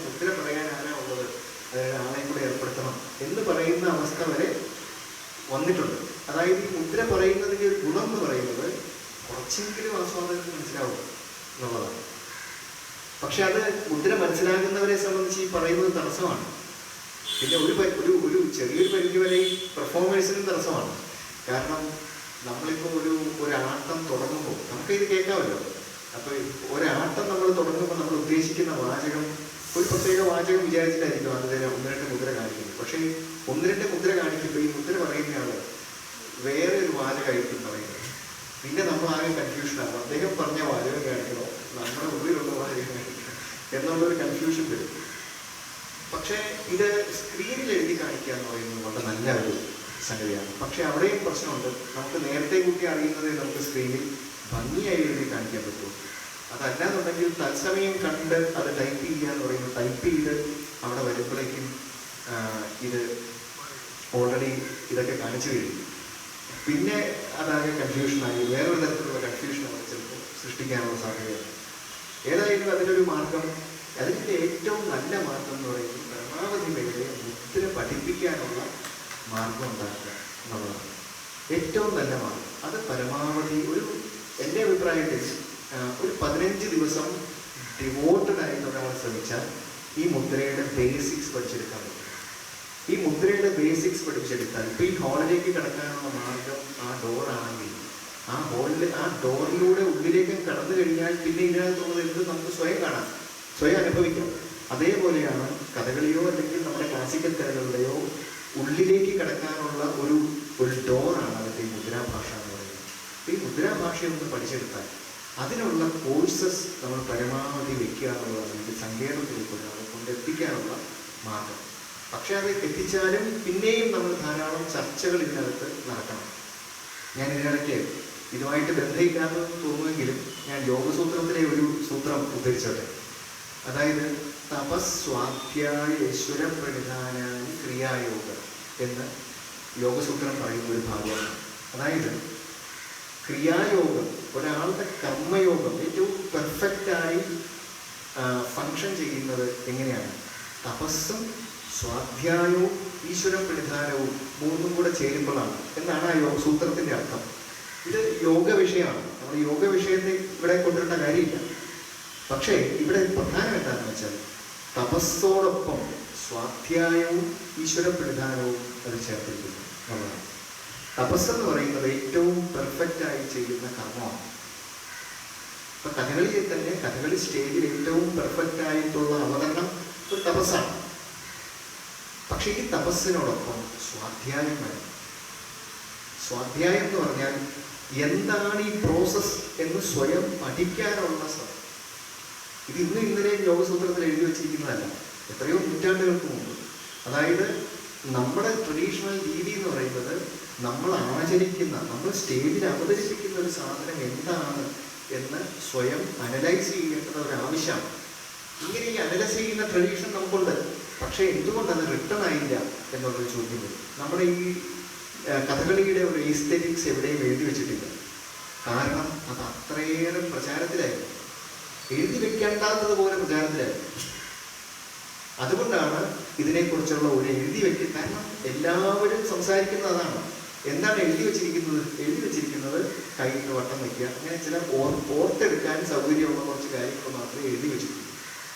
മുദ്ര പറയാൻ ആരാ ഉള്ളത്, അതായത് ആളെ കൂടെ ഏർപ്പെടുത്തണം എന്ന് പറയുന്ന അവസ്ഥ വരെ വന്നിട്ടുണ്ട്. അതായത് ഈ മുദ്ര പറയുന്നതിൻ്റെ ഒരു ഗുണം എന്ന് പറയുന്നത് കുറച്ചെങ്കിലും ആസ്വാദനത്തിന് മനസ്സിലാവും എന്നുള്ളതാണ്. പക്ഷെ അത് മുദ്ര മനസ്സിലാകുന്നവരെ സംബന്ധിച്ച് ഈ പറയുന്നത് തടസ്സമാണ്. പിന്നെ ഒരു ചെറിയൊരു പരിധി വരെ ഈ പെർഫോമേഴ്സിനും തടസ്സമാണ്. കാരണം നമ്മളിപ്പോൾ ഒരാട്ടം തുടങ്ങുമ്പോൾ നമുക്കിത് കേൾക്കാമല്ലോ. അപ്പോൾ ഒരാട്ടം നമ്മൾ തുടങ്ങുമ്പോൾ നമ്മൾ ഉദ്ദേശിക്കുന്ന വാചകം ഒരു പ്രത്യേക വാചകം വിചാരിച്ചിട്ടായിരിക്കും അതിൽ 1-2 മുദ്ര കാണിക്കുന്നത്. പക്ഷേ 1-2 മുദ്ര കാണിക്കുമ്പോൾ ഈ മുദ്ര പറയുന്നയാൾ വേറെ ഒരു വാചകമായിരിക്കും പറയുന്നത്. പിന്നെ നമ്മൾ ആകെ കൺഫ്യൂഷനാകും, അദ്ദേഹം പറഞ്ഞ വാചകം കാണിക്കണോ നമ്മുടെ ഉള്ളിലുള്ള വാചകം കാണിക്കണോ എന്നുള്ളൊരു കൺഫ്യൂഷൻ വരും. പക്ഷേ ഇത് സ്ക്രീനിൽ എഴുതി കാണിക്കുക എന്ന് പറയുന്നത് വളരെ നല്ല ഒരു സംഗതിയാണ്. പക്ഷെ അവിടെയും പ്രശ്നമുണ്ട്. നമുക്ക് നേരത്തെ കൂട്ടി അറിയുന്നത് നമുക്ക് സ്ക്രീനിൽ ഭംഗിയായി എഴുതി കാണിക്കാൻ പറ്റും. അതല്ലാന്നുണ്ടെങ്കിൽ തത്സമയം കണ്ട് അത് ടൈപ്പ് ചെയ്യുക എന്ന് പറയുമ്പോൾ ടൈപ്പ് ചെയ്ത് അവിടെ വരുമ്പോഴേക്കും ഇത് ഓൾറെഡി ഇതൊക്കെ കാണിച്ചു കഴിയും. പിന്നെ അതാകെ കൺഫ്യൂഷനായി വേറൊരു തരത്തിലുള്ള കൺഫ്യൂഷൻ അവിടെ ചിലപ്പോൾ സൃഷ്ടിക്കാനുള്ള സാധ്യതയാണ്. ഏതായാലും അതിനൊരു മാർഗം, അതിൻ്റെ ഏറ്റവും നല്ല മാർഗം എന്ന് പറയുന്നത് പരമാവധി പേരെ മുദ്ര പഠിപ്പിക്കാനുള്ള മാർഗം ഉണ്ടാക്കുക എന്നുള്ളതാണ് ഏറ്റവും നല്ല മാർഗം. അത് പരമാവധി എൻ്റെ അഭിപ്രായത്തിൽ ഒരു 15 ദിവസം ഡിവോട്ടഡ് ആയിട്ട് ഒരാൾ ശ്രമിച്ചാൽ ഈ മുദ്രയുടെ ബേസിക്സ് പഠിച്ചെടുക്കാൻ പറ്റും. ഈ മുദ്രയുടെ ബേസിക്സ് പഠിപ്പിച്ചെടുത്താൽ ഇപ്പോൾ ഈ ഹാളിലേക്ക് കിടക്കാനുള്ള മാർഗം ആ ഡോറാണെങ്കിൽ ആ ഡോറിലൂടെ ഉള്ളിലേക്ക് കടന്നു കഴിഞ്ഞാൽ പിന്നെ ഇതിനകത്തുള്ളത് എന്ത് നമുക്ക് സ്വയം കാണാം, സ്വയം അനുഭവിക്കാം. അതേപോലെയാണ് കഥകളിയോ അല്ലെങ്കിൽ നമ്മുടെ ക്ലാസിക്കൽ കലകളുടെയോ ഉള്ളിലേക്ക് കിടക്കാനുള്ള ഒരു ഡോറാണ് അതിൻ്റെ ഈ മുദ്രാഭാഷ എന്ന് പറയുന്നത്. ഈ മുദ്രാഭാഷയൊന്ന് പഠിച്ചെടുത്താൽ അതിനുള്ള കോഴ്സസ് നമ്മൾ പരമാവധി വെക്കുക എന്നുള്ളതാണ് ഇത് സങ്കേതത്തിലേക്ക് ഒരാളെ കൊണ്ടെത്തിക്കാനുള്ള മാർഗം. പക്ഷെ അത് എത്തിച്ചാലും പിന്നെയും നമ്മൾ ധാരാളം ചർച്ചകൾ ഇതിനകത്ത് നടക്കണം. ഞാൻ ഇതിനിടയ്ക്ക് ഇതുമായിട്ട് ബന്ധമില്ലാതെന്ന് തോന്നുമെങ്കിലും ഞാൻ യോഗസൂത്രത്തിലെ ഒരു സൂത്രം ഉദ്ധരിച്ചോട്ടെ. അതായത് തപസ്വാധ്യായേശ്വര പ്രണിധാനാനി ക്രിയായോഗം എന്ന് യോഗസൂത്രം പറയുന്ന ഒരു ഭാഗമാണ്. അതായത് ക്രിയായോഗം, ഒരാളുടെ കർമ്മയോഗം ഏറ്റവും പെർഫെക്റ്റായി ഫങ്ഷൻ ചെയ്യുന്നത് എങ്ങനെയാണ്? തപസ്സും സ്വാധ്യായവും ഈശ്വര പ്രണിധാനവും മൂന്നും കൂടെ ചേരുമ്പോഴാണ് എന്നാണ് ആ സൂത്രത്തിൻ്റെ അർത്ഥം. ഇത് യോഗ വിഷയമാണ്. നമ്മൾ യോഗ വിഷയത്തെ ഇവിടെ കൊണ്ടുവരേണ്ട കാര്യമില്ല. പക്ഷേ ഇവിടെ പ്രധാനം എന്താണെന്ന് വെച്ചാൽ തപസ്സോടൊപ്പം സ്വാധ്യായവും ഈശ്വര പ്രണിധാനവും അത് ചേർത്തിരിക്കുന്നു എന്നുള്ളതാണ്. തപസ്സെന്ന് പറയുന്നത് ഏറ്റവും പെർഫെക്റ്റായി ചെയ്യുന്ന കർമ്മമാണ്. ഇപ്പം കഥകളിയിൽ തന്നെ കഥകളി സ്റ്റേജിൽ ഏറ്റവും പെർഫെക്റ്റായിട്ടുള്ള അവതരണം ഒരു തപസ്സാണ്. പക്ഷേ ഈ തപസ്സിനോടൊപ്പം സ്വാധ്യായം വേണം. സ്വാധ്യായം എന്ന് പറഞ്ഞാൽ എന്താണ് ഈ പ്രോസസ്സ് എന്ന് സ്വയം പഠിക്കാനുള്ള ശ്രമം. ഇത് ഇന്നലെ യോഗസൂത്രത്തിൽ എഴുതി വച്ചിരിക്കുന്നതല്ല, എത്രയോ നൂറ്റാണ്ടുകൾക്ക് മുമ്പ്. അതായത് നമ്മുടെ ട്രഡീഷണൽ രീതി എന്ന് പറയുന്നത് നമ്മൾ ആചരിക്കുന്ന, നമ്മൾ സ്റ്റേജിൽ അവതരിപ്പിക്കുന്ന ഒരു സാധനം എന്താണ് എന്ന് സ്വയം അനലൈസ് ചെയ്യേണ്ടത് ഒരാവശ്യമാണ്. ഇങ്ങനെ ഈ അനലൈസ് ചെയ്യുന്ന ട്രഡീഷൻ നമുക്കുണ്ട്. പക്ഷേ എന്തുകൊണ്ട് അത് റിട്ടേൺ ആയില്ല എന്നുള്ളൊരു ചോദ്യം വരും. നമ്മുടെ ഈ കഥകളിയുടെ ഒരു ഈസ്തെറ്റിക്സ് എവിടെയും എഴുതി വെച്ചിട്ടില്ല. കാരണം അത് അത്രയേറെ പ്രചാരത്തിലായിരുന്നു, എഴുതി വെക്കേണ്ടാത്തതുപോലെ പ്രചാരത്തിലായിരുന്നു. അതുകൊണ്ടാണ് ഇതിനെക്കുറിച്ചുള്ള ഒരു എഴുതി വെക്കുക. കാരണം എല്ലാവരും സംസാരിക്കുന്നത് അതാണ്. എന്താണ് എഴുതി വെച്ചിരിക്കുന്നത്? എഴുതി വെച്ചിരിക്കുന്നത് കയ്യിൽ വട്ടം വയ്ക്കുക, അങ്ങനെ ചില ഓർത്തെടുക്കാൻ സൗകര്യമുള്ള കുറച്ച് കാര്യങ്ങൾ മാത്രമേ എഴുതി വെച്ചിട്ടുള്ളൂ.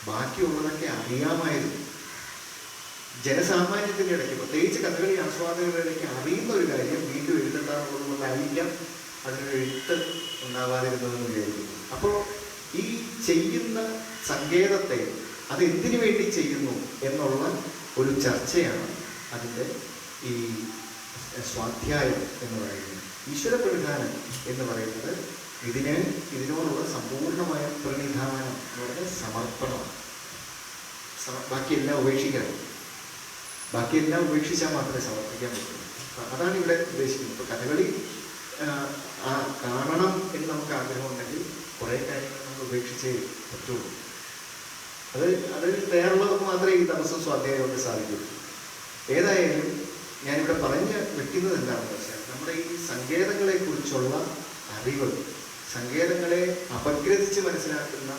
ബാക്കിയുള്ളതൊക്കെ അറിയാമായിരുന്നു. ജനസാമാന്യത്തിൻ്റെ ഇടയ്ക്ക്, പ്രത്യേകിച്ച് കഥകളി ആസ്വാദകരുടെ ഇടയ്ക്ക് അറിയുന്ന ഒരു കാര്യം വീണ്ടും എഴുതേണ്ടതുകൊണ്ടായിരിക്കാം അതിനൊരു എഴുത്ത് ഉണ്ടാവാതിരുന്നതെന്ന് വിചാരിക്കുന്നു. അപ്പോൾ ഈ ചെയ്യുന്ന സങ്കേതത്തെ അത് എന്തിനു വേണ്ടി ചെയ്യുന്നു എന്നുള്ള ഒരു ചർച്ചയാണ് അതിൻ്റെ ഈ സ്വാധ്യായം എന്ന് പറയുന്നത്. ഈശ്വര പ്രണിധാനം എന്ന് പറയുന്നത് ഇതിനോടുള്ള സമ്പൂർണമായ പ്രണിധാനം എന്ന് പറയുന്നത് സമർപ്പണമാണ്. ബാക്കിയെല്ലാം ഉപേക്ഷിക്കണം. ബാക്കിയെല്ലാം ഉപേക്ഷിച്ചാൽ മാത്രമേ സമർപ്പിക്കാൻ പറ്റുള്ളൂ. അതാണ് ഇവിടെ ഉദ്ദേശിക്കുന്നത്. ഇപ്പോൾ കഥകളി കാണണം എന്ന് നമുക്ക് ആഗ്രഹമുണ്ടെങ്കിൽ കുറേ കാര്യങ്ങൾ നമ്മൾ ഉപേക്ഷിച്ചേ പറ്റുള്ളൂ. അത് വേറുള്ളവർക്ക് മാത്രമേ ഈ തപസ്സും സ്വാധ്യായം കൊണ്ട് സാധിക്കുള്ളൂ. ഏതായാലും ഞാനിവിടെ പറഞ്ഞ് വെക്കുന്നത് എന്താണെന്ന് വെച്ചാൽ നമ്മുടെ ഈ സങ്കേതങ്ങളെക്കുറിച്ചുള്ള അറിവ്, സങ്കേതങ്ങളെ അപഗ്രഥിച്ച് മനസ്സിലാക്കുന്ന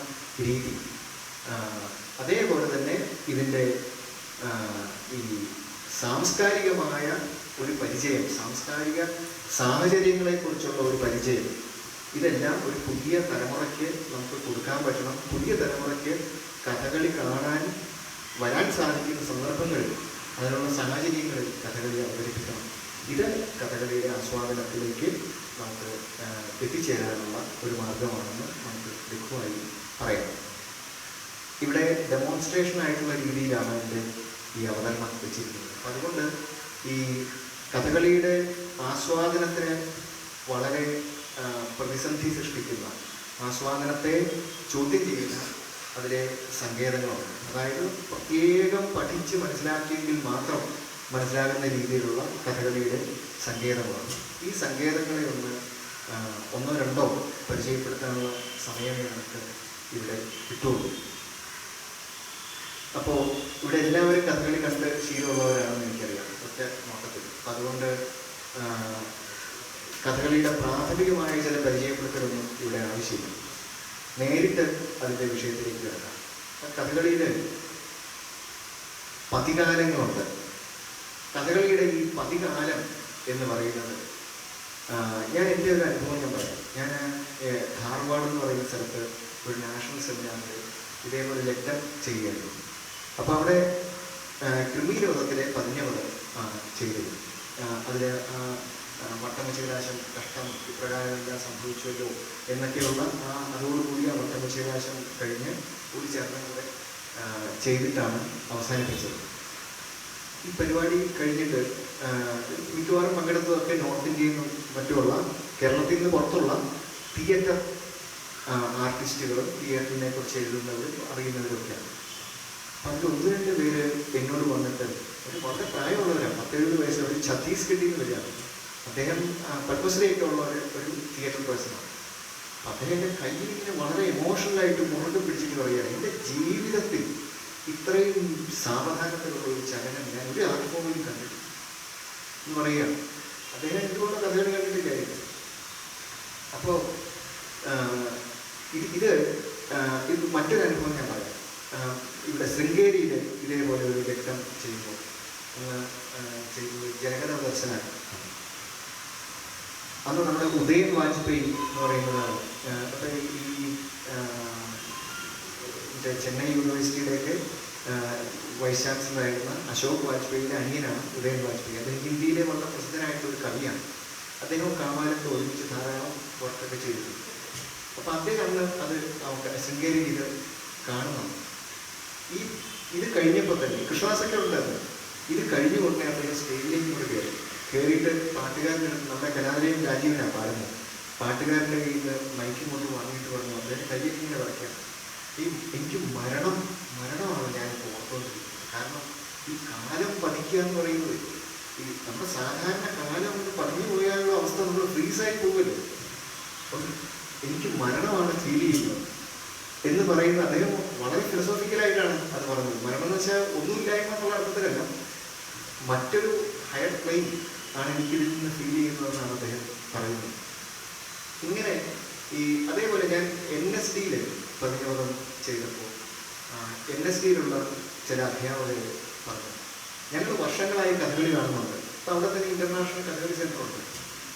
രീതി, അതേപോലെ തന്നെ ഇതിൻ്റെ ഈ സാംസ്കാരികമായ ഒരു പരിചയം, സാംസ്കാരിക സാഹചര്യങ്ങളെക്കുറിച്ചുള്ള ഒരു പരിചയം, ഇതെല്ലാം ഒരു പുതിയ തലമുറയ്ക്ക് നമുക്ക് കൊടുക്കാൻ പറ്റണം. പുതിയ തലമുറയ്ക്ക് കഥകളി കാണാൻ വരാൻ സാധിക്കുന്ന സന്ദർഭങ്ങളിൽ, അതിനുള്ള സാഹചര്യങ്ങളിൽ കഥകളി അവതരിപ്പിക്കണം. ഇത് കഥകളിയുടെ ആസ്വാദനത്തിലേക്ക് നമുക്ക് എത്തിച്ചേരാനുള്ള ഒരു മാർഗമാണെന്ന് നമുക്ക് ലഘുവായി പറയാം. ഇവിടെ ഡെമോൺസ്ട്രേഷൻ ആയിട്ടുള്ള രീതിയിലാണ് എൻ്റെ ഈ അവതരണം വെച്ചിരിക്കുന്നത്. അപ്പം അതുകൊണ്ട് ഈ കഥകളിയുടെ ആസ്വാദനത്തിന് വളരെ പ്രതിസന്ധി സൃഷ്ടിക്കുന്ന, ആസ്വാദനത്തെ ചോദ്യം ചെയ്യുന്ന അതിലെ സങ്കേതങ്ങളുണ്ട്. അതായത് പ്രത്യേകം പഠിച്ച് മനസ്സിലാക്കിയെങ്കിൽ മാത്രം മനസ്സിലാകുന്ന രീതിയിലുള്ള കഥകളിയുടെ സങ്കേതങ്ങളാണ്. ഈ സങ്കേതങ്ങളെ ഒന്നോ രണ്ടോ പരിചയപ്പെടുത്താനുള്ള സമയമേ നമുക്ക് ഇവിടെ കിട്ടുള്ളൂ. അപ്പോൾ ഇവിടെ എല്ലാവരും കഥകളി കണ്ട് ശീലമുള്ളവരാണെന്ന് എനിക്കറിയാം ഒറ്റ നോട്ടത്തിൽ. അപ്പം അതുകൊണ്ട് കഥകളിയുടെ പ്രാഥമികമായ ചില പരിചയപ്പെടുത്തലൊന്നും ഇവിടെ ആവശ്യമില്ല. നേരിട്ട് അതിൻ്റെ വിഷയത്തിലേക്ക് കിടക്കാം. കഥകളിയിൽ പതികാലങ്ങളുണ്ട്. കഥകളിയുടെ ഈ പതികാലം എന്ന് പറയുന്നത്, ഞാൻ എൻ്റെ ഒരു അനുഭവം ഞാൻ പറയാം. ഞാൻ ധാർവാഡ് എന്ന് പറയുന്ന സ്ഥലത്ത് ഒരു നാഷണൽ സെമിനാറിൽ ഇതേപോലെ ലെക്ചർ ചെയ്യുകയായിരുന്നു. അപ്പോൾ അവിടെ കൃമീരവധത്തിലെ 15 ആണ് ചെയ്തത്. അതിൽ വട്ടമശിവരാശം കഷ്ടം ഇപ്രകാരമെല്ലാം സംഭവിച്ചുവല്ലോ എന്നൊക്കെയുള്ള അതോടുകൂടി ആ വട്ടമശിവരാശം കഴിഞ്ഞ് കൂടി ചേർന്നും കൂടെ ചെയ്തിട്ടാണ് അവസാനിപ്പിച്ചത്. ഈ പരിപാടി കഴിഞ്ഞിട്ട് മിക്കവാറും പങ്കെടുത്തതൊക്കെ നോർത്ത് ഇന്ത്യയിൽ നിന്നും മറ്റുമുള്ള, കേരളത്തിൽ നിന്ന് പുറത്തുള്ള തിയേറ്റർ ആർട്ടിസ്റ്റുകളും തിയേറ്ററിനെ കുറിച്ച് എഴുതുന്നവരും അറിയുന്നവരൊക്കെയാണ്. അപ്പം അതിൽ 1-2 പേര് എന്നോട് വന്നിട്ട്, വളരെ പ്രായമുള്ളവരാണ്, 10-70 വയസ്സ്, ഒരു ഛത്തീസ്ഗഡിൽ നിന്ന് വരികയാണ്. അദ്ദേഹം പത്മശ്രീയൊക്കെ ഉള്ള ഒരു തിയേറ്റർ പേഴ്സണാണ്. അദ്ദേഹത്തിൻ്റെ കയ്യിൽ ഇങ്ങനെ വളരെ എമോഷണലായിട്ട് മുറുകെ പിടിച്ചിട്ട് പറയുകയാണ്, എൻ്റെ ജീവിതത്തിൽ ഇത്രയും സാവധാനത്തിലുള്ള ഒരു ചലനം ഞാൻ ഒരു ആർട്ട് ഫോമിലും കണ്ടിട്ടില്ല എന്ന് പറയുകയാണ്. അദ്ദേഹം എന്തുകൊണ്ട് കഥകളി കണ്ടിട്ടില്ലായിരുന്നു. അപ്പോൾ ഇത് മറ്റൊരു അനുഭവം ഞാൻ പറയാം. ഇവിടെ ശൃംഗേരിയിൽ ഇതേപോലെ ഒരു രക്തം ചെയ്യുമ്പോൾ ചെയ്യുന്നത് ജനകന ദർശനാണ്. അന്ന് നമ്മുടെ ഉദയൻ വാജ്പേയി എന്ന് പറയുന്നതാണ്. അപ്പം ഈ ചെന്നൈ യൂണിവേഴ്സിറ്റിയുടെയൊക്കെ വൈസ് ചാൻസലറായിരുന്ന അശോക് വാജ്പേയിയുടെ അനിയനാണ് ഉദയൻ വാജ്പേയി. അദ്ദേഹം ഹിന്ദിയിലെ വളരെ പ്രസിദ്ധനായിട്ടൊരു കവിയാണ്. അദ്ദേഹവും കാമാലൊക്കെ ഒരുമിച്ച് ധാരാളം വർക്കൊക്കെ ചെയ്തിട്ടുണ്ട്. അപ്പം അദ്ദേഹം അത് ശൃംഗേരിയിൽ ഇത് കാണുന്നു. ഇത് കഴിഞ്ഞപ്പോൾ തന്നെ കൃഷ്ണദാസൊക്കെ ഉണ്ടായിരുന്നു. ഇത് കഴിഞ്ഞുകൊണ്ട് അദ്ദേഹം സ്റ്റേജിലേക്ക് കൂടെ കയറിയിട്ട് പാട്ടുകാരൻ്റെ നമ്മുടെ കലാലയം രാജീവനാണ് പാടുന്നത്. പാട്ടുകാരൻ്റെ കയ്യിൽ നിന്ന് മൈക്കും കൊണ്ട് വാങ്ങിയിട്ട് പറഞ്ഞു, അദ്ദേഹം കയ്യിൽ ഇങ്ങനെ വരയ്ക്കാം, എനിക്ക് മരണമാണ് ഞാനിപ്പോൾ ഓർത്തുകൊണ്ടിരിക്കുന്നത്. കാരണം ഈ കാലം പതിക്കുക എന്ന് പറയുന്നത്, ഈ നമ്മുടെ സാധാരണ കാലം ഒന്ന് പതിഞ്ഞു പോയാലുള്ള അവസ്ഥ നമ്മൾ ഫ്രീസായി പോകുമല്ലോ. അപ്പം എനിക്ക് മരണമാണ് ഫീൽ ചെയ്യുന്നത് എന്ന് പറയുന്ന അദ്ദേഹം വളരെ ഫിലോസോഫിക്കലായിട്ടാണ് അത് പറഞ്ഞത്. മരണം എന്ന് വെച്ചാൽ ഒന്നുമില്ലായ്മ എന്നുള്ള അർത്ഥത്തിലല്ല, മറ്റൊരു ഹയർ പ്ലെയിൻ ആണ് എനിക്കിതിൽ നിന്ന് ഫീൽ ചെയ്യുന്നതെന്നാണ് അദ്ദേഹം പറയുന്നത്. ഇങ്ങനെ അതേപോലെ ഞാൻ NSDയിൽ പ്രതിരോധം ചെയ്തപ്പോൾ NSDയിലുള്ള ചില അധ്യാപകർ പറഞ്ഞു, ഞങ്ങൾ വർഷങ്ങളായി കഥകളി കാണുന്നുണ്ട്. അപ്പോൾ അവിടെ തന്നെ ഇൻ്റർനാഷണൽ കഥകളി സെൻ്ററുണ്ട്.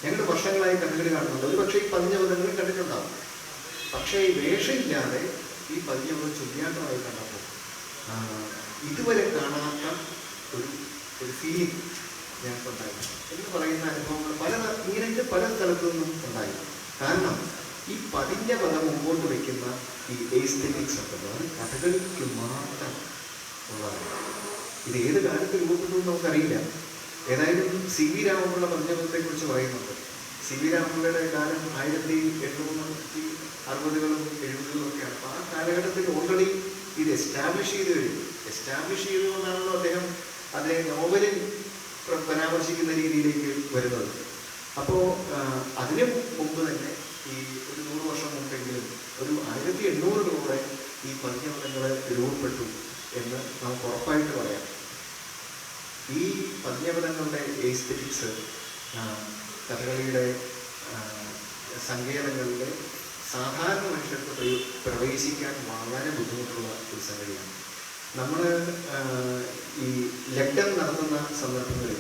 ഞങ്ങൾ വർഷങ്ങളായി കഥകളി കാണുന്നുണ്ട്. ഒരു പക്ഷേ ഈ പതിഞ്ഞപദങ്ങൾ കണ്ടിട്ടുണ്ടാവും. പക്ഷേ ഈ വേഷമില്ലാതെ ഈ പതിഞ്ഞപദം ചൊല്ലിയാട്ടമായി കണ്ടപ്പോൾ ഇതുവരെ കാണാത്ത ഒരു ഫീലിംഗ് ഞങ്ങൾക്കുണ്ടായി എന്ന് പറയുന്ന അനുഭവങ്ങൾ ഇങ്ങനെ പല സ്ഥലത്തു നിന്നും ഉണ്ടായി. കാരണം ഈ പതിഞ്ഞ പദം മുമ്പോട്ട് വയ്ക്കുന്ന ഈ എസ്തെറ്റിക്സ് ഉണ്ടല്ലോ, അത് കഥകളിക്ക് മാത്രം ഉള്ളതാണ്. ഇത് ഏത് കാലത്ത് രൂപപ്പെട്ടു എന്ന് നമുക്കറിയില്ല. ഏതായാലും CV രാമപിള്ള പതിഞ്ഞപദത്തെക്കുറിച്ച് പറയുന്നുണ്ട്. CV രാമപിള്ളയുടെ കാലം 1860-കളും 70-കളുമൊക്കെയാണ്. അപ്പോൾ ആ കാലഘട്ടത്തിൽ ഓൾറെഡി ഇത് എസ്റ്റാബ്ലിഷ് ചെയ്ത് കഴിഞ്ഞു. എസ്റ്റാബ്ലിഷ് ചെയ്തുകൊണ്ടാണല്ലോ അദ്ദേഹം അതിനെ നോവലിൽ പരാമർശിക്കുന്ന രീതിയിലേക്ക് വരുന്നത്. അപ്പോൾ അതിന് മുമ്പ് തന്നെ ഈ ഒരു 100 വർഷം മുമ്പെങ്കിലും ഒരു 1800-കളോടെ ഈ പദ്യപദങ്ങൾ രൂപപ്പെട്ടു എന്ന് നമുക്ക് ഉറപ്പായിട്ട് പറയാം. ഈ പദ്യപദങ്ങളുടെ എസ്തെറ്റിക്സ് കഥകളിയുടെ സങ്കേതങ്ങളിൽ സാധാരണ മനുഷ്യർക്ക് പ്രവേശിക്കാൻ വളരെ ബുദ്ധിമുട്ടുള്ള ഒരു സംഗതിയാണ്. നമ്മൾ ഈ ലഗ്നം നടത്തുന്ന സന്ദർഭങ്ങളിൽ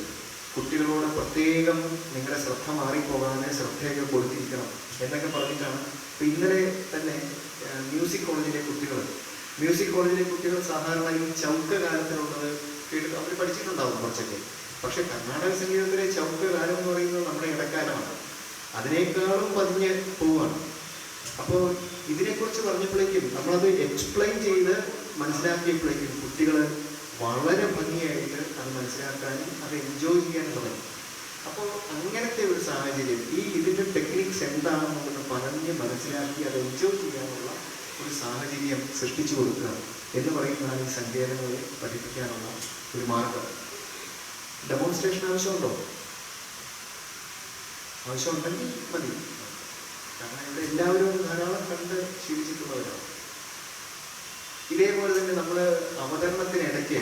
കുട്ടികളോട് പ്രത്യേകം നിങ്ങളുടെ ശ്രദ്ധ മാറിപ്പോകാതെ ശ്രദ്ധയൊക്കെ കൊടുത്തിരിക്കണം എന്നൊക്കെ പറഞ്ഞിട്ടാണ്. ഇപ്പം ഇന്നലെ തന്നെ മ്യൂസിക് കോളേജിലെ കുട്ടികൾ സാധാരണ ഈ ചൗക്ക കാലത്തിലുള്ളത് കേട്ട് അവർ പഠിച്ചിട്ടുണ്ടാവും കുറച്ചൊക്കെ. പക്ഷെ കർണാടക സംഗീതത്തിലെ ചൗക്ക കാലം എന്ന് പറയുന്നത് നമ്മുടെ ഇടക്കാലമാണ്. അതിനേക്കാളും പതിഞ്ഞ് പോവുകയാണ്. അപ്പോൾ ഇതിനെക്കുറിച്ച് പറഞ്ഞപ്പോഴേക്കും നമ്മളത് എക്സ്പ്ലെയിൻ ചെയ്ത് മനസ്സിലാക്കിയപ്പോഴേക്കും കുട്ടികൾ വളരെ ഭംഗിയായിട്ട് അത് മനസ്സിലാക്കാനും അത് എൻജോയ് ചെയ്യാനും തുടങ്ങി. അപ്പോൾ അങ്ങനത്തെ ഒരു സാഹചര്യം, ഇതിൻ്റെ ടെക്നിക്സ് എന്താണെന്നുള്ളത് പറഞ്ഞ് മനസ്സിലാക്കി അത് എൻജോയ് ചെയ്യാനുള്ള ഒരു സാഹചര്യം സൃഷ്ടിച്ചു കൊടുക്കുക എന്ന് പറയുന്നതാണ് ഈ സങ്കേതങ്ങളെ പഠിപ്പിക്കാനുള്ള ഒരു മാർഗം. ഡെമോൺസ്ട്രേഷൻ ആവശ്യമുണ്ടോ? ആവശ്യമുണ്ടെങ്കിൽ മതി. കാരണം ഇവിടെ എല്ലാവരും ധാരാളം കണ്ട് ശീലിച്ചിട്ടുള്ളവരാണ്. ഇതേപോലെ തന്നെ നമ്മൾ അവതരണത്തിനിടയ്ക്ക്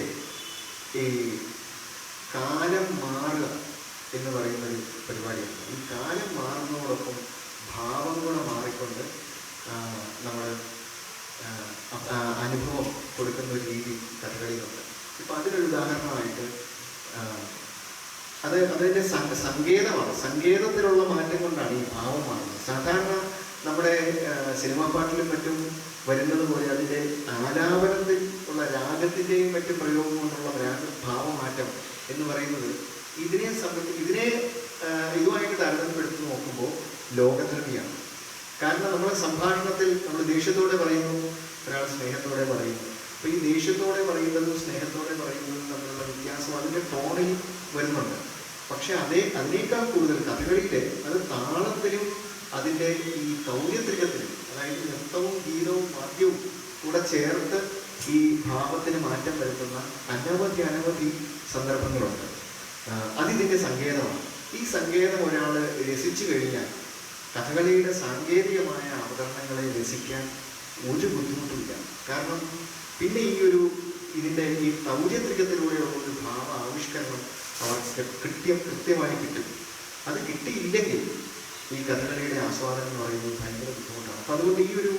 ഈ കാലം മാറുക എന്ന് പറയുന്നൊരു പരിപാടിയാണ്. ഈ കാലം മാറുന്നതോടൊപ്പം ഭാവം കൂടെ മാറിക്കൊണ്ട് നമ്മൾ അനുഭവം കൊടുക്കുന്ന ഒരു രീതി കഥകളിയിലുണ്ട്. ഇപ്പം അതിനൊരു ഉദാഹരണമായിട്ട് അതിൻ്റെ സങ്കേതമാണ്. സങ്കേതത്തിലുള്ള മാറ്റം കൊണ്ടാണ് ഈ ഭാവം മാറുന്നത്. സാധാരണ നമ്മുടെ സിനിമാ പാട്ടിലും മറ്റും വരുന്നത് പോലെ അതിൻ്റെ ആലാപനത്തിൽ ഉള്ള രാഗത്തിൻ്റെയും മറ്റും പ്രയോഗം കൊണ്ടുള്ള ഭാവമാറ്റം എന്ന് പറയുന്നത് ഇതുമായിട്ട് താരതമ്യപ്പെടുത്തി നോക്കുമ്പോൾ ലോകധർമ്മിയാണ്. കാരണം നമ്മുടെ സംഭാഷണത്തിൽ നമ്മൾ ദേഷ്യത്തോടെ പറയുന്നു, ഒരാൾ സ്നേഹത്തോടെ പറയുന്നു. അപ്പോൾ ഈ ദേഷ്യത്തോടെ പറയുന്നതും സ്നേഹത്തോടെ പറയുന്നതും തമ്മിലുള്ള വ്യത്യാസം അതിൻ്റെ ടോണിൽ വരുന്നുണ്ട്. പക്ഷെ അതിനേക്കാൾ കൂടുതൽ കഥകളിയിൽ അത് താളത്തിലും അതിൻ്റെ ഈ കൗര്യത്രികത്തിലും, അതായത് നൃത്തവും ഗീതവും വാദ്യവും കൂടെ ചേർത്ത് ഈ ഭാവത്തിന് മാറ്റം വരുത്തുന്ന അനവധി സന്ദർഭങ്ങളുണ്ട്. അതിതിൻ്റെ സങ്കേതമാണ്. ഈ സങ്കേതം ഒരാൾ രസിച്ചു കഴിഞ്ഞാൽ കഥകളിയുടെ സാങ്കേതികമായ അവതരണങ്ങളെ രസിക്കാൻ ഒരു ബുദ്ധിമുട്ടുമില്ല. കാരണം പിന്നെ ഇതിൻ്റെ ഈ തൗര്യത്രികത്തിലൂടെയുള്ള ഒരു ഭാവ ആവിഷ്കരണം അവർക്ക് കൃത്യമായി കിട്ടും. അത് കിട്ടിയില്ലെങ്കിൽ ഈ കഥകളിയുടെ ആസ്വാദനം എന്ന് പറയുന്നത് ഭയങ്കര ബുദ്ധിമുട്ടാണ്. അപ്പം അതുകൊണ്ട് ഈ ഒരു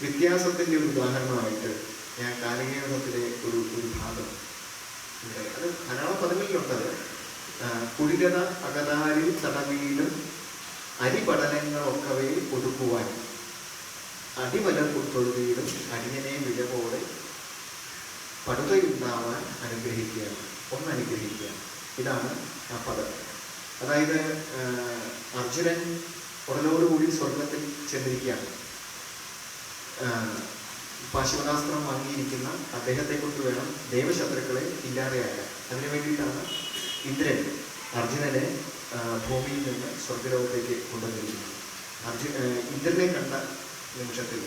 വ്യത്യാസത്തിൻ്റെ ഒരു ഉദാഹരണമായിട്ട് ഞാൻ കാലികേയത്തിലെ ഒരു ഭാഗം ഇവിടെ, അത് ധാരാളം പദങ്ങളിലുണ്ടത്. കുടികത അകതാരിൽ തടവീലും അരിപടലങ്ങളൊക്കവേ ഒതുക്കുവാൻ അടിമലർ തൊഴുതിയിലും അടിയനെ വിലപോലെ പടുതയുണ്ടാവാൻ അനുഗ്രഹിക്കുകയാണ്. ഒന്നനുഗ്രഹിക്കുകയാണ്. ഇതാണ് ആ പദം. അതായത് അർജുനൻ ഉടലോടുകൂടി സ്വർഗത്തിൽ ചെന്നിരിക്കുകയാണ്. പാശുപതാസ്ത്രം വാങ്ങിയിരിക്കുന്ന അദ്ദേഹത്തെ കൊണ്ട് വേണം ദേവശത്രുക്കളെ ഇല്ലാതെയാക്കാൻ. അതിനു വേണ്ടിയിട്ടാണ് ഇന്ദ്രൻ അർജുനനെ ഭൂമിയിൽ നിന്ന് സ്വർഗലോകത്തേക്ക് കൊണ്ടുവന്നിരിക്കുന്നത്. ഇന്ദ്രനെ കണ്ട നിമിഷത്തിൽ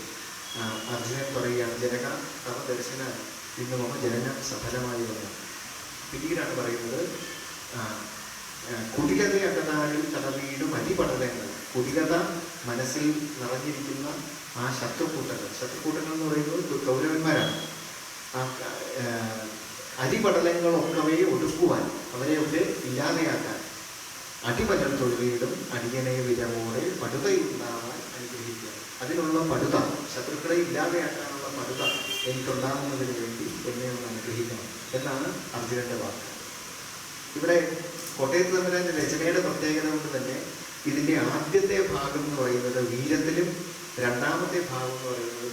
അർജുനൻ പറയുകയാണ്, ജനക തവ ദർശന ഇന്ന് മമ ജനനം സഫലമായി വന്നു. പിന്നീടാണ് പറയുന്നത്, കുടിലത അകതാരിൽ തടവീടും അരിപടലങ്ങൾ. കുടിലത മനസ്സിൽ നിറഞ്ഞിരിക്കുന്ന ആ ശത്രുക്കൂട്ടങ്ങൾ എന്ന് പറയുന്നത് കൗരവന്മാരാണ്. ആ അരിപടലങ്ങളൊക്കവേ ഒടുക്കുവാൻ, അവരെയൊക്കെ ഇല്ലാതെയാക്കാൻ അടിമലർ തൊഴുകയിടും അടിയനെ വിരമോടെ പടുതയുണ്ടാവാൻ അനുഗ്രഹിക്കുക. അതിനുള്ള പടുത, ശത്രുക്കളെ ഇല്ലാതെയാക്കാനുള്ള പടുത എനിക്കുണ്ടാകുന്നതിന് വേണ്ടി എന്നെ ഒന്ന് അനുഗ്രഹിക്കണം എന്നാണ് അർജുനന്റെ വാക്ക്. ഇവിടെ കോട്ടയത്ത് തമ്പുരാന്റെ രചനയുടെ പ്രത്യേകത കൊണ്ട് തന്നെ ഇതിൻ്റെ ആദ്യത്തെ ഭാഗം എന്ന് പറയുന്നത് വീരത്തിലും രണ്ടാമത്തെ ഭാഗം എന്ന് പറയുന്നത്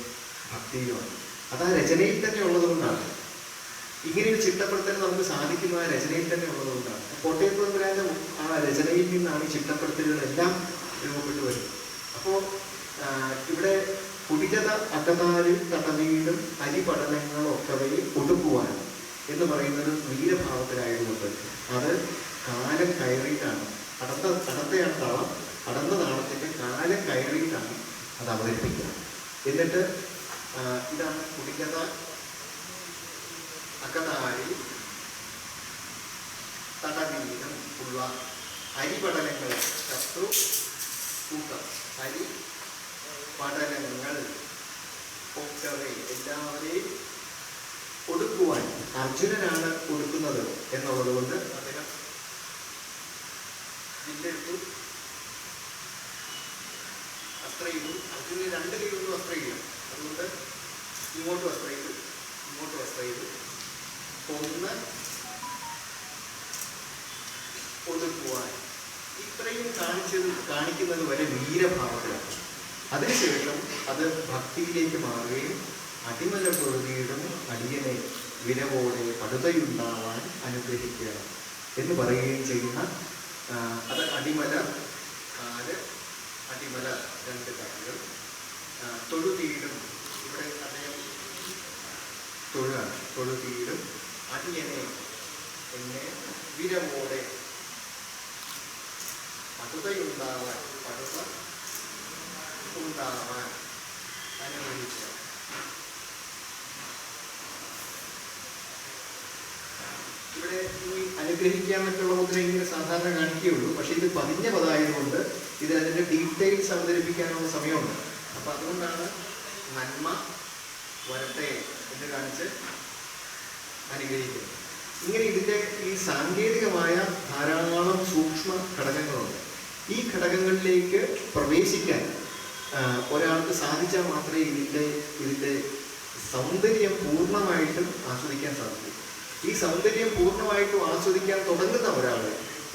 ഭക്തിയിലുമാണ്. അത് ആ രചനയിൽ തന്നെ ഉള്ളത് കൊണ്ടാണ്. ഇങ്ങനെ ഒരു ചിട്ടപ്പെടുത്തൽ നമുക്ക് സാധിക്കുന്ന ആ രചനയിൽ തന്നെ ഉള്ളത് കൊണ്ടാണ്. കോട്ടയത്ത് തമ്പുരാന്റെ ആ രചനയിൽ നിന്നാണ് ഈ ചിട്ടപ്പെടുത്തലുകളെല്ലാം രൂപപ്പെട്ടു വരുന്നത്. അപ്പോൾ ഇവിടെ കുടിലത അകതാരിൽ തടവീടും അരിപടലങ്ങളൊക്കവേ ഒടുക്കുവാൻ എന്ന് പറയുന്നത് വീരഭാവത്തിലായതുകൊണ്ട് അത് കാലം കയറിയിട്ടാണ്, അടത്തയാണ് താളം, അടന്ന താളത്തിൻ്റെ കാലം കയറിയിട്ടാണ് അത് അവതരിപ്പിക്കുന്നത്. എന്നിട്ട് ഇതാണ് കുടിലത അകതാരിൽ തടവീടും ഉള്ള അരിപടലങ്ങൾ, ശത്രു കൂട്ടം, അരി പടലങ്ങൾ ഒക്കവേ എല്ലാവരെയും ഒടുക്കുവാൻ അർജുനനാണ് ഒടുക്കുന്നത് എന്നുള്ളത് കൊണ്ട് അദ്ദേഹം വില്ലെടുത്തു, അസ്ത്രയിലും. അർജുനന് രണ്ട് കൈകൊണ്ടും അസ്ത്രയില്ല. അതുകൊണ്ട് ഇങ്ങോട്ടും അസ്ത്രയിലും ഇങ്ങോട്ടും അസ്ത്രയിലും കൊന്ന് ഒടുക്കുവാൻ. ഇത്രയും കാണിക്കുന്നത് വരെ വീരഭാവത്തിലാണ്. അതിനുശേഷം അത് ഭക്തിയിലേക്ക് മാറുകയും അടിമല തൊഴുകയിടും അടിയനെ വിരവോടെ പടുതയുണ്ടാവാൻ അനുഗ്രഹിക്കണം എന്ന് പറയുകയും ചെയ്യുന്ന, അത് അടിമല കാല്, അടിമല രണ്ട് കാലുകൾ, തൊഴുതീടും. ഇവിടെ അദ്ദേഹം തൊഴുകാണ്. തൊഴുതീടും അടിയനെ എന്നെ വിരവോടെ പടുതയുണ്ടാവാൻ, പടുത ഉണ്ടാവാൻ അനുഗ്രഹിക്കുക. ഇവിടെ ഈ അനുഗ്രഹിക്കാൻ മറ്റുള്ള മുദ്ര ഇങ്ങനെ സാധാരണ കാണിക്കുകയുള്ളൂ. പക്ഷെ ഇത് പതിഞ്ഞ പദമായതുകൊണ്ട് ഇത് അതിൻ്റെ ഡീറ്റെയിൽസ് അവതരിപ്പിക്കാനുള്ള സമയമുണ്ട്. അപ്പം അതുകൊണ്ടാണ് നന്മ വരട്ടെ എന്ന് കാണിച്ച് അനുഗ്രഹിക്കുന്നത്. ഇങ്ങനെ ഇതിൻ്റെ ഈ സാങ്കേതികമായ ധാരാളം സൂക്ഷ്മ ഘടകങ്ങളുണ്ട്. ഈ ഘടകങ്ങളിലേക്ക് പ്രവേശിക്കാൻ ഒരാൾക്ക് സാധിച്ചാൽ മാത്രമേ ഇതിൻ്റെ സൗന്ദര്യം പൂർണ്ണമായിട്ടും ആസ്വദിക്കാൻ സാധിക്കൂ. ഈ സൗന്ദര്യം പൂർണ്ണമായിട്ടും ആസ്വദിക്കാൻ തുടങ്ങുന്ന ഒരാൾ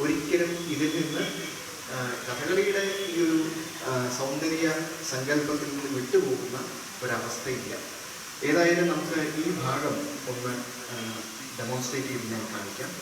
ഒരിക്കലും ഇതിൽ നിന്ന് കഥകളിയുടെ ഈ ഒരു സൗന്ദര്യ സങ്കല്പത്തിൽ നിന്ന് വിട്ടുപോകുന്ന ഒരവസ്ഥയില്ല. ഏതായാലും നമുക്ക് ഈ ഭാഗം ഒന്ന് ഡെമോൺസ്ട്രേറ്റ് ചെയ്ത് ഞാൻ കാണിക്കാം.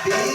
Be